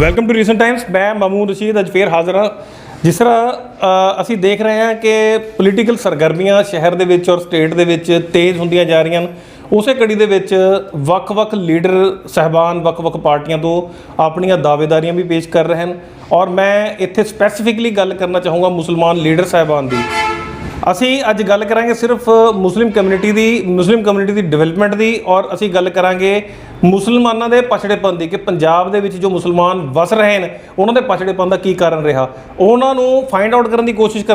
Welcome to recent Times. ਮੈਂ ਮਾਮੂਨ ਰਸ਼ੀਦ ਅੱਜ ਫੇਰ ਹਾਜ਼ਰ ਹਾਂ। ਜਿਸ ਤਰ੍ਹਾਂ ਅਸੀਂ ਦੇਖ ਰਹੇ ਹਾਂ ਕਿ ਪੋਲੀਟੀਕਲ ਸਰਗਰਮੀਆਂ ਸ਼ਹਿਰ ਦੇ ਵਿੱਚ ਔਰ ਸਟੇਟ ਦੇ ਵਿੱਚ ਤੇਜ਼ ਹੁੰਦੀਆਂ ਜਾ ਰਹੀਆਂ ਹਨ, ਉਸੇ ਕੜੀ ਦੇ ਵਿੱਚ ਵੱਖ-ਵੱਖ ਲੀਡਰ ਸਾਹਿਬਾਨ ਵੱਖ-ਵੱਖ ਪਾਰਟੀਆਂ ਤੋਂ ਆਪਣੀਆਂ ਦਾਅਵੇਦਾਰੀਆਂ ਵੀ ਪੇਸ਼ ਕਰ ਰਹੇ ਹਨ। ਔਰ ਮੈਂ ਇੱਥੇ ਸਪੈਸੀਫਿਕਲੀ ਗੱਲ ਕਰਨਾ ਚਾਹੂँਗਾ ਮੁਸਲਮਾਨ ਲੀਡਰ ਸਾਹਿਬਾਨ ਦੀ। ਅਸੀਂ ਅੱਜ ਗੱਲ ਕਰਾਂਗੇ ਸਿਰਫ ਮੁਸਲਿਮ ਕਮਿਊਨਿਟੀ ਦੀ ਡਿਵੈਲਪਮੈਂਟ ਦੀ, ਔਰ ਅਸੀਂ ਗੱਲ ਕਰਾਂਗੇ ਮੁਸਲਮਾਨਾਂ ਦੇ ਪਛੜੇਪਨ ਦੀ ਕਿ ਪੰਜਾਬ ਦੇ ਵਿੱਚ ਜੋ ਮੁਸਲਮਾਨ ਵਸ ਰਹੇ ਨੇ ਉਹਨਾਂ ਦੇ ਪਛੜੇਪਨ ਦਾ ਕੀ ਕਾਰਨ ਰਿਹਾ, ਉਹਨਾਂ ਨੂੰ ਫਾਈਂਡ ਆਊਟ ਕਰਨ ਦੀ ਕੋਸ਼ਿਸ਼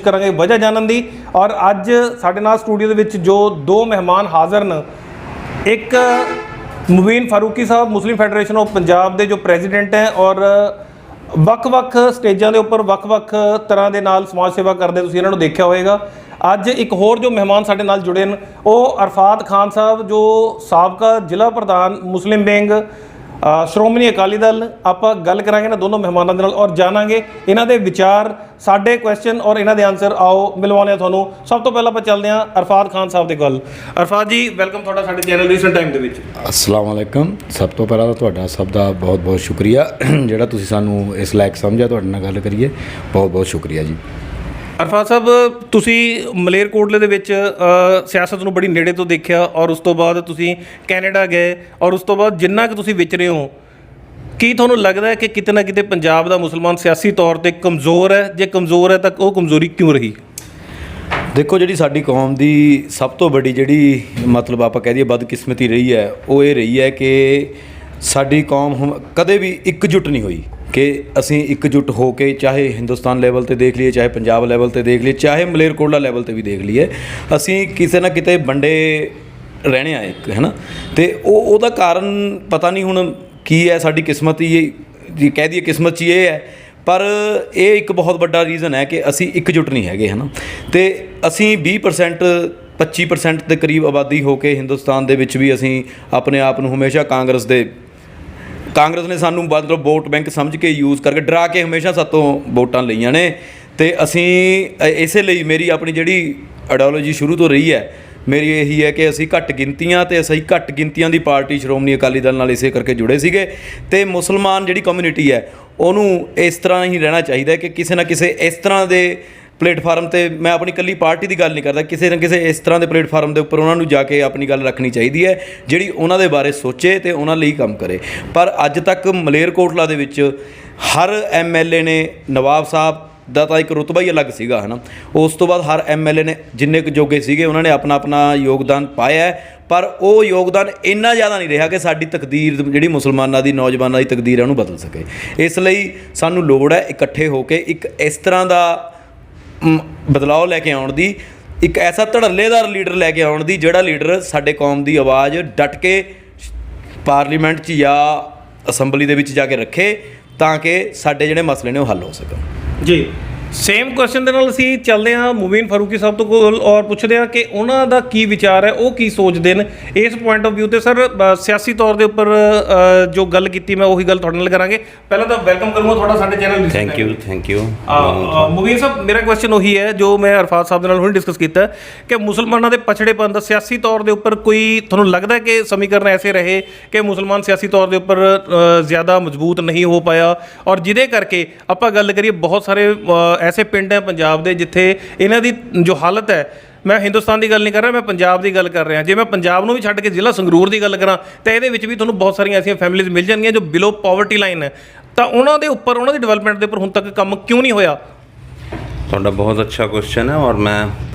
ਕਰਾਂਗੇ ਵਜ੍ਹਾ ਜਾਣਨ ਦੀ। ਔਰ ਅੱਜ ਸਾਡੇ ਨਾਲ ਸਟੂਡੀਓ ਦੇ ਵਿੱਚ ਜੋ ਦੋ ਮਹਿਮਾਨ ਹਾਜ਼ਰ ਨੇ, ਇੱਕ ਮੁਬੀਨ ਫਾਰੂਕੀ ਸਾਹਿਬ ਮੁਸਲਿਮ ਫੈਡਰੇਸ਼ਨ ਆਫ ਪੰਜਾਬ ਦੇ ਜੋ ਪ੍ਰੈਜ਼ੀਡੈਂਟ ਹੈ ਔਰ ਵੱਖ-ਵੱਖ ਸਟੇਜਾਂ ਦੇ ਉੱਪਰ ਵੱਖ-ਵੱਖ ਤਰ੍ਹਾਂ ਦੇ ਨਾਲ ਸਮਾਜ ਸੇਵਾ ਕਰਦੇ, ਤੁਸੀਂ ਇਹਨਾਂ ਨੂੰ ਦੇਖਿਆ ਹੋਵੇਗਾ। ਅੱਜ ਇੱਕ ਹੋਰ ਜੋ ਮਹਿਮਾਨ ਸਾਡੇ ਨਾਲ ਜੁੜੇ ਨੇ ਉਹ ਅਰਫਾਤ ਖਾਨ ਸਾਹਿਬ, ਜੋ ਸਾਬਕਾ ਜ਼ਿਲ੍ਹਾ ਪ੍ਰਧਾਨ ਮੁਸਲਿਮ ਵਿੰਗ ਸ਼੍ਰੋਮਣੀ ਅਕਾਲੀ ਦਲ। ਆਪਾਂ ਗੱਲ ਕਰਾਂਗੇ ਨਾ ਦੋਨੋਂ ਮਹਿਮਾਨਾਂ ਦੇ ਨਾਲ ਔਰ ਜਾਣਾਂਗੇ ਇਹਨਾਂ ਦੇ ਵਿਚਾਰ, ਸਾਡੇ ਕੁਐਸਚਨ ਔਰ ਇਹਨਾਂ ਦੇ ਆਨਸਰ। ਆਓ ਮਿਲਵਾਉਂਦੇ ਹਾਂ ਤੁਹਾਨੂੰ। ਸਭ ਤੋਂ ਪਹਿਲਾਂ ਆਪਾਂ ਚੱਲਦੇ ਹਾਂ ਅਰਫਾਤ ਖਾਨ ਸਾਹਿਬ ਦੇ ਗੱਲ। ਅਰਫਾਤ ਜੀ, ਵੈਲਕਮ ਤੁਹਾਡਾ ਸਾਡੇ ਚੈਨਲ ਰੀਸੈਂਟ ਟਾਈਮ ਦੇ ਵਿੱਚ। अस्सलाम वालेकुम। ਸਭ ਤੋਂ ਪਹਿਲਾਂ ਤਾਂ ਤੁਹਾਡਾ ਸਭ ਦਾ ਬਹੁਤ ਬਹੁਤ ਸ਼ੁਕਰੀਆ ਜਿਹੜਾ ਤੁਸੀਂ ਸਾਨੂੰ ਇਸ ਲਾਇਕ ਸਮਝਿਆ ਤੁਹਾਡੇ ਨਾਲ ਗੱਲ ਕਰੀਏ। ਬਹੁਤ ਬਹੁਤ ਸ਼ੁਕਰੀਆ ਜੀ। ਅਰਫਾਤ ਸਾਹਿਬ, ਤੁਸੀਂ ਮਲੇਰਕੋਟਲੇ ਦੇ ਵਿੱਚ ਸਿਆਸਤ ਨੂੰ ਬੜੀ ਨੇੜੇ ਤੋਂ ਦੇਖਿਆ ਔਰ ਉਸ ਤੋਂ ਬਾਅਦ ਤੁਸੀਂ ਕੈਨੇਡਾ ਗਏ ਔਰ ਉਸ ਤੋਂ ਬਾਅਦ ਜਿੰਨਾ ਕਿ ਤੁਸੀਂ ਵਿਚਰੇ ਹੋ, ਕੀ ਤੁਹਾਨੂੰ ਲੱਗਦਾ ਹੈ ਕਿ ਕਿਤੇ ਨਾ ਕਿਤੇ ਪੰਜਾਬ ਦਾ ਮੁਸਲਮਾਨ ਸਿਆਸੀ ਤੌਰ 'ਤੇ ਕਮਜ਼ੋਰ ਹੈ? ਜੇ ਕਮਜ਼ੋਰ ਹੈ ਤਾਂ ਉਹ ਕਮਜ਼ੋਰੀ ਕਿਉਂ ਰਹੀ? ਦੇਖੋ, ਜਿਹੜੀ ਸਾਡੀ ਕੌਮ ਦੀ ਸਭ ਤੋਂ ਵੱਡੀ ਜਿਹੜੀ ਮਤਲਬ ਆਪਾਂ ਕਹਿ ਦਈਏ ਬਦਕਿਸਮਤੀ ਰਹੀ ਹੈ, ਉਹ ਇਹ ਰਹੀ ਹੈ ਕਿ ਸਾਡੀ ਕੌਮ ਕਦੇ ਵੀ ਇਕਜੁੱਟ ਨਹੀਂ ਹੋਈ ਕਿ ਅਸੀਂ ਇਕਜੁੱਟ ਹੋ ਕੇ, ਚਾਹੇ ਹਿੰਦੁਸਤਾਨ ਲੈਵਲ 'ਤੇ ਦੇਖ ਲਈਏ, ਚਾਹੇ ਪੰਜਾਬ ਲੈਵਲ 'ਤੇ ਦੇਖ ਲਈਏ, ਚਾਹੇ ਮਲੇਰਕੋਟਲਾ ਲੈਵਲ 'ਤੇ ਵੀ ਦੇਖ ਲਈਏ, ਅਸੀਂ ਕਿਸੇ ਨਾ ਕਿਤੇ ਵੰਡੇ ਰਹਿਣੇ ਆ ਇੱਕ, ਹੈ ਨਾ। ਅਤੇ ਉਹਦਾ ਕਾਰਨ ਪਤਾ ਨਹੀਂ ਹੁਣ ਕੀ ਹੈ। ਸਾਡੀ ਕਿਸਮਤ ਹੀ ਜੀ ਕਹਿ ਦਈਏ, ਕਿਸਮਤ 'ਚ ਇਹ ਹੈ, ਪਰ ਇਹ ਇੱਕ ਬਹੁਤ ਵੱਡਾ ਰੀਜ਼ਨ ਹੈ ਕਿ ਅਸੀਂ ਇਕਜੁੱਟ ਨਹੀਂ ਹੈਗੇ, ਹੈ ਨਾ। ਅਤੇ ਅਸੀਂ 20% 25% ਦੇ ਕਰੀਬ ਆਬਾਦੀ ਹੋ ਕੇ ਹਿੰਦੁਸਤਾਨ ਦੇ ਵਿੱਚ ਵੀ ਅਸੀਂ ਆਪਣੇ ਆਪ ਨੂੰ ਹਮੇਸ਼ਾ ਕਾਂਗਰਸ ਨੇ ਸਾਨੂੰ ਮਤਲਬ ਵੋਟ ਬੈਂਕ ਸਮਝ ਕੇ ਯੂਜ਼ ਕਰਕੇ ਡਰਾ ਕੇ ਹਮੇਸ਼ਾ ਸਾਤੋਂ ਵੋਟਾਂ ਲਈਆਂ ਨੇ। ਅਤੇ ਅਸੀਂ ਇਸੇ ਲਈ ਮੇਰੀ ਆਪਣੀ ਜਿਹੜੀ ਆਈਡੀਓਲੋਜੀ ਸ਼ੁਰੂ ਤੋਂ ਰਹੀ ਹੈ, ਮੇਰੀ ਇਹੀ ਹੈ ਕਿ ਅਸੀਂ ਘੱਟ ਗਿਣਤੀਆਂ ਅਤੇ ਅਸੀਂ ਘੱਟ ਗਿਣਤੀਆਂ ਦੀ ਪਾਰਟੀ ਸ਼੍ਰੋਮਣੀ ਅਕਾਲੀ ਦਲ ਨਾਲ ਇਸੇ ਕਰਕੇ ਜੁੜੇ ਸੀਗੇ। ਅਤੇ ਮੁਸਲਮਾਨ ਜਿਹੜੀ ਕਮਿਊਨਿਟੀ ਹੈ ਉਹਨੂੰ ਇਸ ਤਰ੍ਹਾਂ ਹੀ ਰਹਿਣਾ ਚਾਹੀਦਾ ਕਿ ਕਿਸੇ ਨਾ ਕਿਸੇ ਇਸ ਤਰ੍ਹਾਂ ਦੇ ਪਲੇਟਫਾਰਮ 'ਤੇ, ਮੈਂ ਆਪਣੀ ਇਕੱਲੀ ਪਾਰਟੀ ਦੀ ਗੱਲ ਨਹੀਂ ਕਰਦਾ, ਕਿਸੇ ਨਾ ਕਿਸੇ ਇਸ ਤਰ੍ਹਾਂ ਦੇ ਪਲੇਟਫਾਰਮ ਦੇ ਉੱਪਰ ਉਹਨਾਂ ਨੂੰ ਜਾ ਕੇ ਆਪਣੀ ਗੱਲ ਰੱਖਣੀ ਚਾਹੀਦੀ ਹੈ ਜਿਹੜੀ ਉਹਨਾਂ ਦੇ ਬਾਰੇ ਸੋਚੇ ਅਤੇ ਉਹਨਾਂ ਲਈ ਕੰਮ ਕਰੇ। ਪਰ ਅੱਜ ਤੱਕ ਮਲੇਰਕੋਟਲਾ ਦੇ ਵਿੱਚ ਹਰ MLA ਨੇ, ਨਵਾਬ ਸਾਹਿਬ ਦਾ ਤਾਂ ਇੱਕ ਰੁਤਬਾ ਹੀ ਅਲੱਗ ਸੀਗਾ, ਹੈ ਨਾ। ਉਸ ਤੋਂ ਬਾਅਦ ਹਰ MLA ਨੇ ਜਿੰਨੇ ਕੁ ਜੋਗੇ ਸੀਗੇ ਉਹਨਾਂ ਨੇ ਆਪਣਾ ਯੋਗਦਾਨ ਪਾਇਆ, ਪਰ ਉਹ ਯੋਗਦਾਨ ਇੰਨਾ ਜ਼ਿਆਦਾ ਨਹੀਂ ਰਿਹਾ ਕਿ ਸਾਡੀ ਤਕਦੀਰ ਜਿਹੜੀ ਮੁਸਲਮਾਨਾਂ ਦੀ, ਨੌਜਵਾਨਾਂ ਦੀ ਤਕਦੀਰ ਹੈ ਉਹਨੂੰ ਬਦਲ ਸਕੇ। ਇਸ ਲਈ ਸਾਨੂੰ ਲੋੜ ਹੈ ਇਕੱਠੇ ਹੋ ਕੇ ਇੱਕ ਇਸ ਤਰ੍ਹਾਂ ਦਾ ਬਦਲਾਅ ਲੈ ਕੇ ਆਉਣ ਦੀ, ਇੱਕ ਐਸਾ ਧੜੱਲੇਦਾਰ ਲੀਡਰ ਲੈ ਕੇ ਆਉਣ ਦੀ ਜਿਹੜਾ ਲੀਡਰ ਸਾਡੇ ਕੌਮ ਦੀ ਆਵਾਜ਼ ਡਟ ਕੇ ਪਾਰਲੀਮੈਂਟ 'ਚ ਜਾਂ ਅਸੈਂਬਲੀ ਦੇ ਵਿੱਚ ਜਾ ਕੇ ਰੱਖੇ, ਤਾਂ ਕਿ ਸਾਡੇ ਜਿਹੜੇ ਮਸਲੇ ਨੇ ਉਹ ਹੱਲ ਹੋ ਸਕਣ। ਜੀ, ਸੇਮ ਕੁਐਸਚਨ ਦੇ ਨਾਲ ਅਸੀਂ ਚੱਲਦੇ ਹਾਂ ਮੁਬੀਨ ਫਾਰੂਕੀ ਸਾਹਿਬ ਤੋਂ ਕੋਲ ਔਰ ਪੁੱਛਦੇ ਹਾਂ ਕਿ ਉਹਨਾਂ ਦਾ ਕੀ ਵਿਚਾਰ ਹੈ, ਉਹ ਕੀ ਸੋਚਦੇ ਨੇ ਇਸ ਪੁਆਇੰਟ ਆਫ ਵਿਊ 'ਤੇ। ਸਰ, ਸਿਆਸੀ ਤੌਰ ਦੇ ਉੱਪਰ ਜੋ ਗੱਲ ਕੀਤੀ ਮੈਂ ਉਹੀ ਗੱਲ ਤੁਹਾਡੇ ਨਾਲ ਕਰਾਂਗੇ। ਪਹਿਲਾਂ ਤਾਂ ਵੈਲਕਮ ਕਰੂੰਗਾ ਤੁਹਾਡਾ ਸਾਡੇ channel. Thank you. Mubeen Sahib, ਮੇਰਾ ਕੁਐਸਚਨ ਉਹੀ ਹੈ ਜੋ ਮੈਂ ਅਰਫਾਤ ਸਾਹਿਬ ਦੇ ਨਾਲ ਹੁਣੇ ਡਿਸਕਸ ਕੀਤਾ ਕਿ ਮੁਸਲਮਾਨਾਂ ਦੇ ਪਛੜੇਪਨ ਦਾ ਸਿਆਸੀ ਤੌਰ ਦੇ ਉੱਪਰ ਕੋਈ ਤੁਹਾਨੂੰ ਲੱਗਦਾ ਕਿ ਸਮੀਕਰਨ ਐਸੇ ਰਹੇ ਕਿ ਮੁਸਲਮਾਨ ਸਿਆਸੀ ਤੌਰ ਦੇ ਉੱਪਰ ਜ਼ਿਆਦਾ ਮਜ਼ਬੂਤ ਨਹੀਂ ਹੋ ਪਾਇਆ, ਔਰ ਜਿਹਦੇ ਕਰਕੇ ਆਪਾਂ ਗੱਲ ਕਰੀਏ ਬਹੁਤ ਸਾਰੇ ਐਸੇ ਪਿੰਡ ਹੈ ਪੰਜਾਬ ਦੇ ਜਿੱਥੇ ਇਹਨਾਂ ਦੀ ਜੋ ਹਾਲਤ ਹੈ, ਮੈਂ ਹਿੰਦੁਸਤਾਨ ਦੀ ਗੱਲ ਨਹੀਂ ਕਰ ਰਿਹਾ, ਮੈਂ ਪੰਜਾਬ ਦੀ ਗੱਲ ਕਰ ਰਿਹਾ। ਜੇ ਮੈਂ ਪੰਜਾਬ ਨੂੰ ਵੀ ਛੱਡ ਕੇ ਜ਼ਿਲ੍ਹਾ ਸੰਗਰੂਰ ਦੀ ਗੱਲ ਕਰਾਂ ਤਾਂ ਇਹਦੇ ਵਿੱਚ ਵੀ ਤੁਹਾਨੂੰ ਬਹੁਤ ਸਾਰੀਆਂ ਐਸੀਆਂ ਫੈਮਿਲੀਜ਼ ਮਿਲ ਜਾਣਗੀਆਂ ਜੋ ਬਿਲੋ ਪਾਵਰਟੀ ਲਾਈਨ ਹੈ। ਤਾਂ ਉਹਨਾਂ ਦੇ ਉੱਪਰ, ਉਹਨਾਂ ਦੀ ਡਿਵੈਲਪਮੈਂਟ ਦੇ ਉੱਪਰ ਹੁਣ ਤੱਕ ਕੰਮ ਕਿਉਂ ਨਹੀਂ ਹੋਇਆ? ਤੁਹਾਡਾ ਬਹੁਤ ਅੱਛਾ ਕੁਐਸਚਨ ਹੈ ਔਰ ਮੈਂ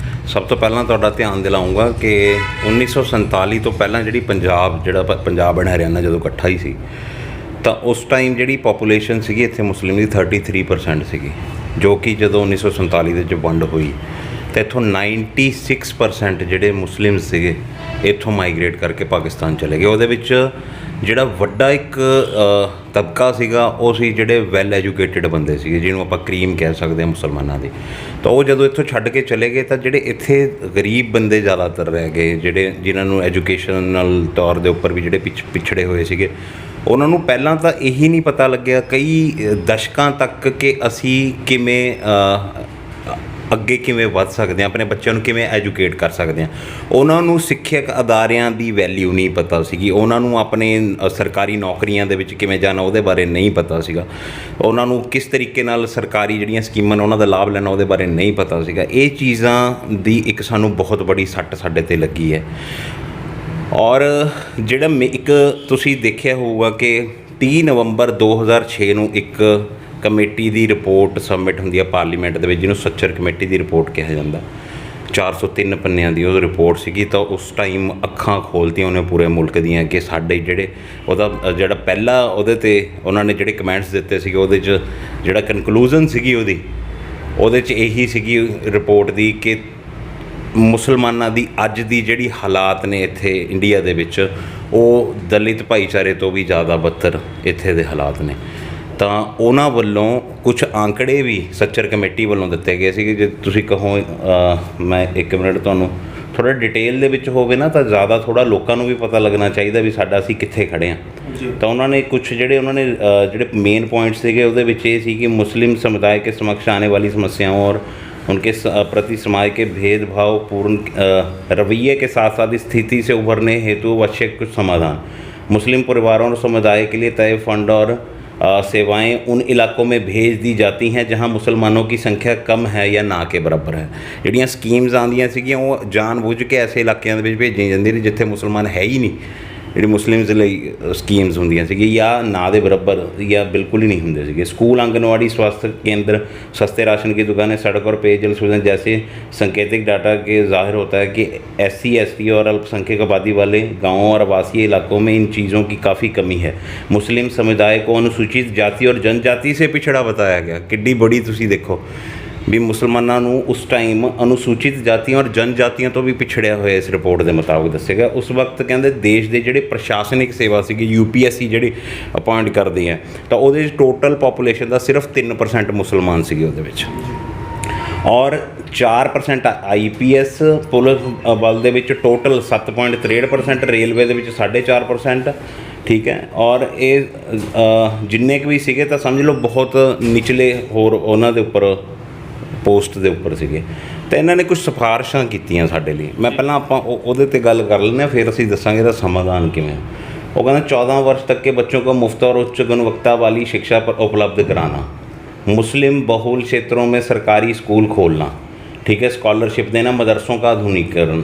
ਸਭ ਤੋਂ ਪਹਿਲਾਂ ਤੁਹਾਡਾ ਧਿਆਨ ਦਿਲਾਊਂਗਾ ਕਿ 1947 ਤੋਂ ਪਹਿਲਾਂ ਜਿਹੜੀ ਪੰਜਾਬ ਐਂਡ ਹਰਿਆਣਾ ਜਦੋਂ ਇਕੱਠਾ ਹੀ ਸੀ, ਤਾਂ ਉਸ ਟਾਈਮ ਜਿਹੜੀ ਪੋਪੂਲੇਸ਼ਨ ਸੀਗੀ ਇੱਥੇ ਮੁਸਲਿਮ ਦੀ 33% ਸੀਗੀ, ਜੋ ਕਿ ਜਦੋਂ 1947 ਦੇ ਵਿੱਚ ਵੰਡ ਹੋਈ ਤਾਂ ਇੱਥੋਂ 96% ਜਿਹੜੇ ਮੁਸਲਿਮ ਸੀਗੇ ਇੱਥੋਂ ਮਾਈਗ੍ਰੇਟ ਕਰਕੇ ਪਾਕਿਸਤਾਨ ਚਲੇ ਗਏ। ਉਹਦੇ ਵਿੱਚ ਜਿਹੜਾ ਵੱਡਾ ਇੱਕ ਤਬਕਾ ਸੀਗਾ ਉਹ ਸੀ ਜਿਹੜੇ ਵੈਲ ਐਜੂਕੇਟਿਡ ਬੰਦੇ ਸੀਗੇ, ਜਿਹਨੂੰ ਆਪਾਂ ਕਰੀਮ ਕਹਿ ਸਕਦੇ ਹਾਂ ਮੁਸਲਮਾਨਾਂ ਦੀ। ਤਾਂ ਉਹ ਜਦੋਂ ਇੱਥੋਂ ਛੱਡ ਕੇ ਚਲੇ ਗਏ ਤਾਂ ਜਿਹੜੇ ਇੱਥੇ ਗਰੀਬ ਬੰਦੇ ਜ਼ਿਆਦਾਤਰ ਰਹਿ ਗਏ, ਜਿਨ੍ਹਾਂ ਨੂੰ ਐਜੂਕੇਸ਼ਨਲ ਤੌਰ ਦੇ ਉੱਪਰ ਵੀ ਜਿਹੜੇ ਪਿਛੜੇ ਹੋਏ ਸੀਗੇ, ਉਹਨਾਂ ਨੂੰ ਪਹਿਲਾਂ ਤਾਂ ਇਹੀ ਨਹੀਂ ਪਤਾ ਲੱਗਿਆ ਕਈ ਦਸ਼ਕਾਂ ਤੱਕ ਕਿ ਅਸੀਂ ਕਿਵੇਂ ਅੱਗੇ ਕਿਵੇਂ ਵੱਧ ਸਕਦੇ ਹਾਂ, ਆਪਣੇ ਬੱਚਿਆਂ ਨੂੰ ਕਿਵੇਂ ਐਜੂਕੇਟ ਕਰ ਸਕਦੇ ਹਾਂ। ਉਹਨਾਂ ਨੂੰ ਸਿੱਖਿਅਕ ਅਦਾਰਿਆਂ ਦੀ ਵੈਲਿਊ ਨਹੀਂ ਪਤਾ ਸੀਗੀ, ਉਹਨਾਂ ਨੂੰ ਆਪਣੇ ਸਰਕਾਰੀ ਨੌਕਰੀਆਂ ਦੇ ਵਿੱਚ ਕਿਵੇਂ ਜਾਣਾ ਉਹਦੇ ਬਾਰੇ ਨਹੀਂ ਪਤਾ ਸੀਗਾ, ਉਹਨਾਂ ਨੂੰ ਕਿਸ ਤਰੀਕੇ ਨਾਲ ਸਰਕਾਰੀ ਜਿਹੜੀਆਂ ਸਕੀਮਾਂ ਨੇ ਉਹਨਾਂ ਦਾ ਲਾਭ ਲੈਣਾ ਉਹਦੇ ਬਾਰੇ ਨਹੀਂ ਪਤਾ ਸੀਗਾ। ਇਹ ਚੀਜ਼ਾਂ ਦੀ ਇੱਕ ਸਾਨੂੰ ਬਹੁਤ ਬੜੀ ਸੱਟ ਸਾਡੇ 'ਤੇ ਲੱਗੀ ਹੈ। ਔਰ ਜਿਹੜਾ ਇੱਕ ਤੁਸੀਂ ਦੇਖਿਆ ਹੋਊਗਾ ਕਿ 30 ਨਵੰਬਰ 2006 ਨੂੰ ਇੱਕ ਕਮੇਟੀ ਦੀ ਰਿਪੋਰਟ ਸਬਮਿਟ ਹੁੰਦੀ ਹੈ ਪਾਰਲੀਮੈਂਟ ਦੇ ਵਿੱਚ, ਜਿਹਨੂੰ ਸੱਚਰ ਕਮੇਟੀ ਦੀ ਰਿਪੋਰਟ ਕਿਹਾ ਜਾਂਦਾ। 403 ਪੰਨਿਆਂ ਦੀ ਉਹ ਰਿਪੋਰਟ ਸੀਗੀ। ਤਾਂ ਉਸ ਟਾਈਮ ਅੱਖਾਂ ਖੋਲ੍ਹਤੀਆਂ ਉਹਨੇ ਪੂਰੇ ਮੁਲਕ ਦੀਆਂ ਕਿ ਸਾਡੇ ਜਿਹੜੇ ਉਹਦਾ ਜਿਹੜਾ ਪਹਿਲਾ ਉਹਦੇ 'ਤੇ ਉਹਨਾਂ ਨੇ ਜਿਹੜੇ ਕਮੈਂਟਸ ਦਿੱਤੇ ਸੀਗੇ, ਉਹਦੇ 'ਚ ਜਿਹੜਾ ਕਨਕਲੂਜ਼ਨ ਸੀਗੀ ਉਹਦੇ 'ਚ ਇਹੀ ਸੀਗੀ ਰਿਪੋਰਟ ਦੀ ਕਿ ਮੁਸਲਮਾਨਾਂ ਦੀ ਅੱਜ ਦੀ ਜਿਹੜੀ ਹਾਲਾਤ ਨੇ ਇੱਥੇ ਇੰਡੀਆ ਦੇ ਵਿੱਚ, ਉਹ ਦਲਿਤ ਭਾਈਚਾਰੇ ਤੋਂ ਵੀ ਜ਼ਿਆਦਾ ਬੱਤਰ ਇੱਥੇ ਦੇ ਹਾਲਾਤ ਨੇ। ਤਾਂ ਉਹਨਾਂ ਵੱਲੋਂ ਕੁਝ ਆંકੜੇ ਵੀ ਸੱਚਰ ਕਮੇਟੀ ਵੱਲੋਂ ਦਿੱਤੇ ਗਏ ਸੀਗੇ। ਜੇ ਤੁਸੀਂ ਕਹੋ ਮੈਂ 1 ਮਿੰਟ ਤੁਹਾਨੂੰ ਥੋੜ੍ਹਾ ਡਿਟੇਲ ਦੇ ਵਿੱਚ ਹੋਵੇ ਨਾ, ਤਾਂ ਜ਼ਿਆਦਾ ਥੋੜ੍ਹਾ ਲੋਕਾਂ ਨੂੰ ਵੀ ਪਤਾ ਲੱਗਣਾ ਚਾਹੀਦਾ ਵੀ ਸਾਡਾ ਅਸੀਂ ਕਿੱਥੇ ਖੜ੍ਹੇ ਹਾਂ। ਤਾਂ ਉਹਨਾਂ ਨੇ ਕੁਝ ਜਿਹੜੇ ਮੇਨ ਪੁਆਇੰਟ ਸੀਗੇ ਉਹਦੇ ਵਿੱਚ ਇਹ ਸੀ कि मुस्लिम समुदाय के समक्ष आने वाली समस्याओं और उनके प्रति समाज के भेदभावपूर्ण रवैये के साथ साथ स्थिति से उभरने हेतु आवश्यक कुछ समाधान, मुस्लिम परिवारों और समुदाय के लिए तय फंड और सेवाएं उन इलाकों में भेज दी जाती हैं जहां मुसलमानों की संख्या कम है या ना के बराबर है। ਜਿਹੜੀਆਂ ਸਕੀਮਸ ਆਉਂਦੀਆਂ ਸੀਗੀਆਂ ਉਹ ਜਾਣ ਬੁੱਝ ਕੇ ਐਸੇ ਇਲਾਕਿਆਂ ਦੇ ਵਿੱਚ ਭੇਜੀਆਂ ਜਾਂਦੀਆਂ ਨੇ ਜਿੱਥੇ ਮੁਸਲਮਾਨ ਹੈ ਹੀ ਨਹੀਂ। ਜਿਹੜੀ ਮੁਸਲਿਮਸ ਲਈ ਸਕੀਮਸ ਹੁੰਦੀਆਂ ਸੀਗੀਆਂ ਜਾਂ ਨਾ ਦੇ ਬਰਾਬਰ ਜਾਂ ਬਿਲकुल ही नहीं ਹੁੰਦੇ ਸੀਗੇ। स्कूल, आंगनवाड़ी, स्वास्थ्य केंद्र, सस्ते राशन की दुकानें, सड़क और पेयजल सुविधाएं जैसे सांकेतिक डाटा के ज़ाहिर होता है कि SC, ST और अल्पसंख्यक आबादी वाले गाँवों और आवासीय इलाकों में इन चीज़ों की काफ़ी कमी है। मुस्लिम समुदाय को अनुसूचित जाति और जनजाति से पिछड़ा बताया गया। किड्डी बड़ी तुसी देखो भी मुसलमानों ਨੂੰ ਉਸ ਟਾਈਮ ਅਨੁਸੂਚਿਤ ਜਾਤੀਆਂ ਔਰ ਜਨਜਾਤੀਆਂ ਤੋਂ ਵੀ ਪਿਛੜਿਆ ਹੋਇਆ ਇਸ ਰਿਪੋਰਟ ਦੇ ਮੁਤਾਬਕ ਦੱਸਿਆ ਗਿਆ। ਉਸ ਵਕਤ ਕਹਿੰਦੇ ਦੇਸ਼ ਦੇ ਜਿਹੜੇ ਪ੍ਰਸ਼ਾਸਨਿਕ ਸੇਵਾ ਸੀਗੀ UPSC ਜਿਹੜੀ ਅਪਾਇੰਟ ਕਰਦੇ ਆ, ਤਾਂ ਉਹਦੇ 'ਚ ਟੋਟਲ ਪਾਪੂਲੇਸ਼ਨ ਦਾ ਸਿਰਫ 3% ਮੁਸਲਮਾਨ ਸੀਗੇ ਉਹਦੇ ਵਿੱਚ, ਔਰ 4% IPS ਪੁਲਿਸ ਬਲ ਦੇ ਵਿੱਚ, ਟੋਟਲ 7.63%, ਰੇਲਵੇ ਦੇ ਵਿੱਚ 4.5%। ਠੀਕ ਹੈ। ਔਰ ਇਹ ਜਿੰਨੇ ਕੁ ਵੀ ਸੀਗੇ ਤਾਂ ਸਮਝ ਲਓ ਬਹੁਤ ਨਿਚਲੇ ਹੋਰ ਉਹਨਾਂ ਦੇ ਉੱਪਰ ਪੋਸਟ ਦੇ ਉੱਪਰ ਸੀਗੇ। ਤਾਂ ਇਹਨਾਂ ਨੇ ਕੁਝ ਸਿਫਾਰਿਸ਼ਾਂ ਕੀਤੀਆਂ ਸਾਡੇ ਲਈ। ਮੈਂ ਪਹਿਲਾਂ ਆਪਾਂ ਉਹਦੇ 'ਤੇ ਗੱਲ ਕਰ ਲੈਂਦੇ ਹਾਂ, ਫਿਰ ਅਸੀਂ ਦੱਸਾਂਗੇ ਇਹਦਾ ਸਮਾਧਾਨ ਕਿਵੇਂ। ਉਹ ਕਹਿੰਦਾ 14 वर्ष तक के बच्चों को मुफ्त और उच्च गुणवत्ता वाली शिक्षा पर उपलब्ध कराना, मुस्लिम बहुल क्षेत्रों में सरकारी स्कूल खोलना, ठीक है, स्कॉलरशिप देना, मदरसों का आधुनिकीकरण,